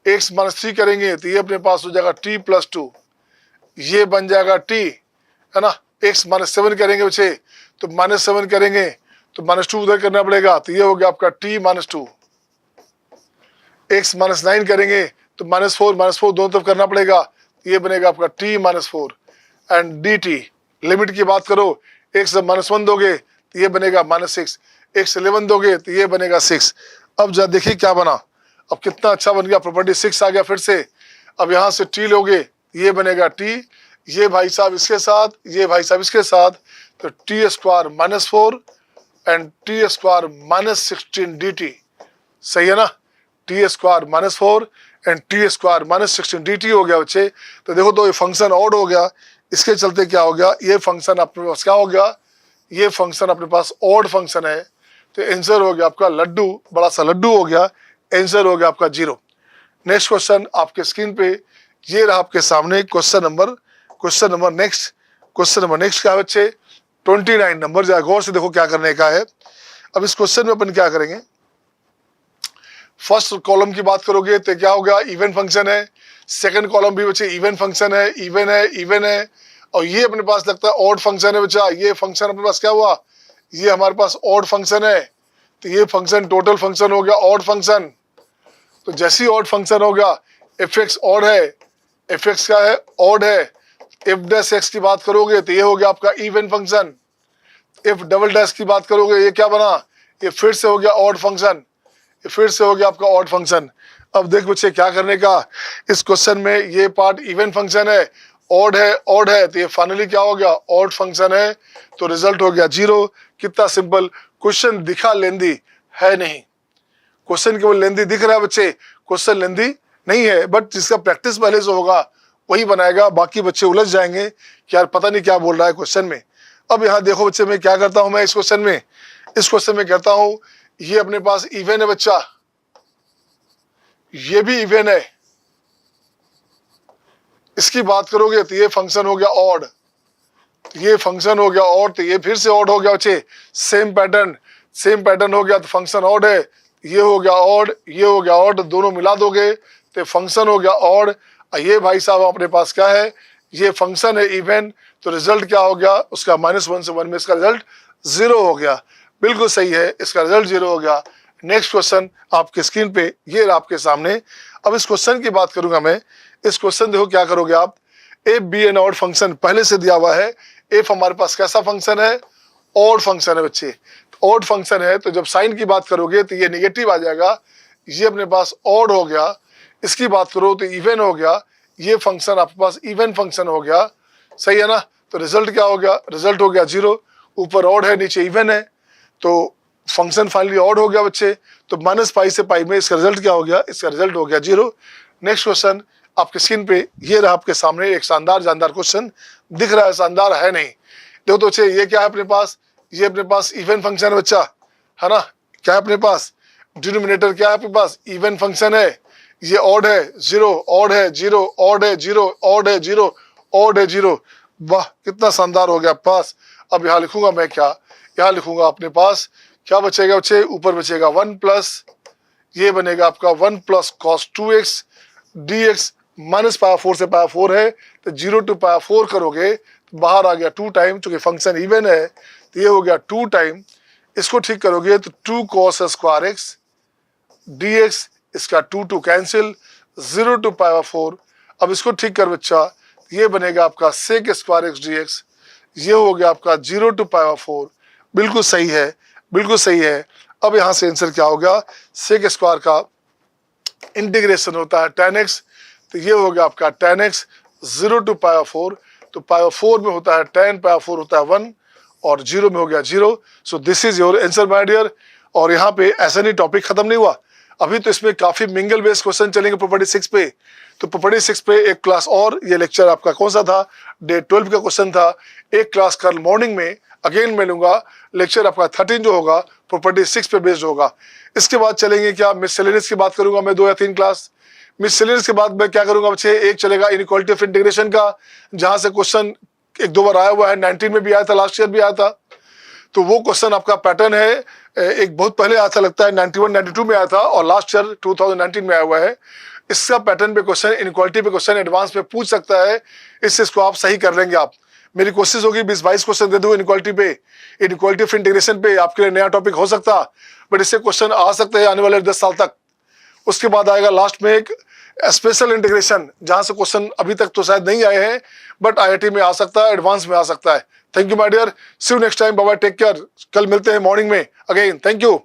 x माइनस 3 करेंगे तो ये अपने पास हो जाएगा t प्लस 2, ये बन जाएगा t, है ना। x माइनस 7 करेंगे बच्चे तो माइनस 7 करेंगे तो माइनस 2 उधर करना पड़ेगा, तो ये हो गया आपका t माइनस 2। x माइनस 9 करेंगे तो माइनस 4 दोनों तरफ करना पड़ेगा, तो ये बनेगा आपका t minus 4 and dt। Limit की बात करो, x जब माइनस 1 दोगे तो ये बनेगा माइनस 6, x 11 दोगे तो ये बनेगा 6। अब जरा देखिए क्या बना, अब कितना अच्छा बन गया, प्रॉपर्टी 6 आ गया फिर से। अब यहाँ से t लोगे ये बनेगा t, ये भाई साहब इसके साथ, ये भाई साहब इसके साथ, तो t square minus 4 and t square minus 16 dt, सही है ना। t square minus 4 and t square minus 16 dt हो गया बच्चे। तो देखो तो ये फंक्शन ऑड हो गया, इसके चलते क्या हो गया, ये फंक्शन अपने पास क्या हो गया, ये फंक्शन अपने पास ऑड फंक्शन है, तो आंसर हो गया आपका लड्डू, बड़ा सा लड्डू हो गया, आंसर हो गया आपका 0। नेक्स्ट क्वेश्चन आपके स्क्रीन पे ये रहा आपके सामने, क्वेश्चन नंबर नेक्स्ट क्या है बच्चे, 29 नंबर। जरा गौर से देखो क्या करने का है। अब इस क्वेश्चन में अपन क्या करेंगे, फर्स्ट कॉलम की बात करोगे तो क्या होगा, इवन फंक्शन है। सेकंड कॉलम भी बच्चे इवन फंक्शन है, इवन है। और ये अपने पास लगता है ऑड फंक्शन है बच्चा, ये फंक्शन अपने पास क्या हुआ, ये हमारे पास ऑड फंक्शन है, तो ये फंक्शन टोटल फंक्शन हो गया ऑड फंक्शन। तो जैसे ही ऑड फंक्शन हो गया, एफ एक्स ऑड है, एफ एक्स क्या है, ऑड है। एफ डैश एक्स की बात करोगे तो ये हो गया आपका even function. F double dash की बात करोगे ये क्या बना, ये फिर से हो गया ऑड फंक्शन, ये फिर से हो गया आपका ऑड फंक्शन। अब देख बच्चे क्या करने का, इस क्वेश्चन में ये पार्ट इवन फंक्शन है, ऑड है, तो ये फाइनली क्या हो गया, ऑड फंक्शन है, तो रिजल्ट हो गया 0। कितना सिंपल, क्वेश्चन दिखा लेंदी है नहीं, क्वेश्चन केवल लेंदी दिख रहा है बच्चे, क्वेश्चन लेंदी नहीं है, बट जिसका प्रैक्टिस पहले से होगा वही बनाएगा, बाकी बच्चे उलझ जाएंगे कि यार पता नहीं क्या बोल रहा है क्वेश्चन में। अब यहाँ देखो बच्चे मैं क्या करता हूं, मैं इस क्वेश्चन में कहता हूं ये अपने पास इवन है बच्चा, ये भी इवन है। इसकी बात करोगे तो ये फंक्शन हो गया ऑड, तो ये फंक्शन हो गया ऑड, तो ये फिर से ऑड हो गया बच्चे, सेम पैटर्न हो गया, तो फंक्शन ऑड है, ये हो गया ऑड, ये हो गया ऑड, दोनों मिला दोगे तो फंक्शन हो गया ऑड। ये भाई साहब अपने पास क्या है, ये फंक्शन है इवन, तो रिजल्ट क्या हो गया उसका, -1 से 1 में इसका रिजल्ट 0 हो गया। बिल्कुल सही है, इसका रिजल्ट 0 हो गया। नेक्स्ट क्वेश्चन आपके स्क्रीन पे ये आपके सामने। अब इस क्वेश्चन की बात करूंगा मैं, इस क्वेश्चन देखो क्या करोगे आप, f be an odd function पहले से दिया हुआ है। एफ हमारे पास कैसा फंक्शन है, ऑड फंक्शन है बच्चे, ऑड फंक्शन है, तो जब साइन की बात करोगे तो ये निगेटिव आ जाएगा, ये अपने पास ऑड हो गया। इसकी बात करो तो इवन हो गया, ये फंक्शन आपके पास इवन फंक्शन हो गया, सही है ना। तो रिजल्ट क्या हो गया, रिजल्ट हो गया 0, ऊपर ऑड है नीचे इवन है, तो फंक्शन फाइनली ऑड हो गया बच्चे। तो -π से π में इसका रिजल्ट क्या हो गया, इसका रिजल्ट हो गया 0। नेक्स्ट क्वेश्चन आपके स्क्रीन पे ये रहा आपके सामने, एक शानदार क्वेश्चन दिख रहा है, शानदार है नहीं, देखो तो बच्चे ये क्या है अपने पास, ये अपने पास इवन फंक्शन है बच्चा, है ना। क्या है अपने पास, डिनोमिनेटर क्या है अपने पास, इवन फंक्शन है, ये ऑड है 0, ऑड है 0, ऑड है 0, ऑड है 0, ऑड है 0। वाह कितना शानदार हो गया पास। अब यहाँ लिखूंगा मैं क्या, यहाँ लिखूंगा अपने पास क्या बचेगा बच्चे, ऊपर बचेगा 1 प्लस, ये बनेगा आपका 1 प्लस cos 2x dx, -π4 से π4 है, तो 0 to π4 करोगे तो बाहर आ गया 2 टाइम, चूंकि फंक्शन इवन है तो ये हो गया 2 टाइम। इसको ठीक करोगे तो 2 cos स्क्वायर x dx, इसका 2 कैंसिल, 0 to π4। अब इसको ठीक कर बच्चा, ये बनेगा आपका sec स्क्वायर x dx, ये हो गया आपका 0 to π4। बिल्कुल सही है, बिल्कुल सही है। अब यहाँ से आंसर क्या होगा, sec स्क्वायर का इंटीग्रेशन होता है tan x, तो ये हो गया आपका tan x 0 to π4, तो π4 में होता है tan, π4 होता है 1 और 0 में हो गया 0। So this is your answer my dear. और यहाँ पे ऐसा नहीं टॉपिक खत्म नहीं हुआ, अभी तो इसमें काफी मिंगल बेस्ड क्वेश्चन चलेंगे प्रॉपर्टी 6 पे। तो प्रॉपर्टी 6 पे एक क्लास और, ये लेक्चर आपका कौन सा था, डे 12 का क्वेश्चन था। एक क्लास कल मॉर्निंग में अगेन मैं लूंगा, लेक्चर आपका 13 जो होगा प्रॉपर्टी 6 पे बेस्ड होगा। इसके बाद चलेंगे क्या, मिससेलेनियस की बात करूंगा मैं 2 या 3 क्लास। मिससेलेनियस के बाद मैं क्या करूंगा बच्चे, एक चलेगा इनइक्वालिटी ऑफ इंटीग्रेशन का, जहां से क्वेश्चन 1-2 बार आया हुआ है, 19 में भी आया था, लास्ट ईयर भी आया था। तो वो क्वेश्चन आपका पैटर्न है, एक बहुत पहले आया था, लगता है 91-92 में आया था और लास्ट ईयर 2019 में आया हुआ है। इसका पैटर्न पे क्वेश्चन, इनक्वालिटी पे क्वेश्चन एडवांस में पूछ सकता है, इसको आप सही कर लेंगे। आप, मेरी कोशिश होगी 20-22 क्वेश्चन दे दूं इनक्वालिटी पे, इनक्वालिटी ऑफ इंटीग्रेशन पे, आपके लिए नया टॉपिक हो सकता, बट इससे क्वेश्चन आ सकते हैं आने वाले 10 साल तक। उसके बाद आएगा लास्ट में एक स्पेशल इंटीग्रेशन, जहां से क्वेश्चन अभी तक तो शायद नहीं आए हैं, बट आईआईटी में आ सकता है, एडवांस में आ सकता है। Thank you my dear, see you next time, bye bye, take care. कल मिलते हैं मॉर्निंग में अगेन, थैंक यू।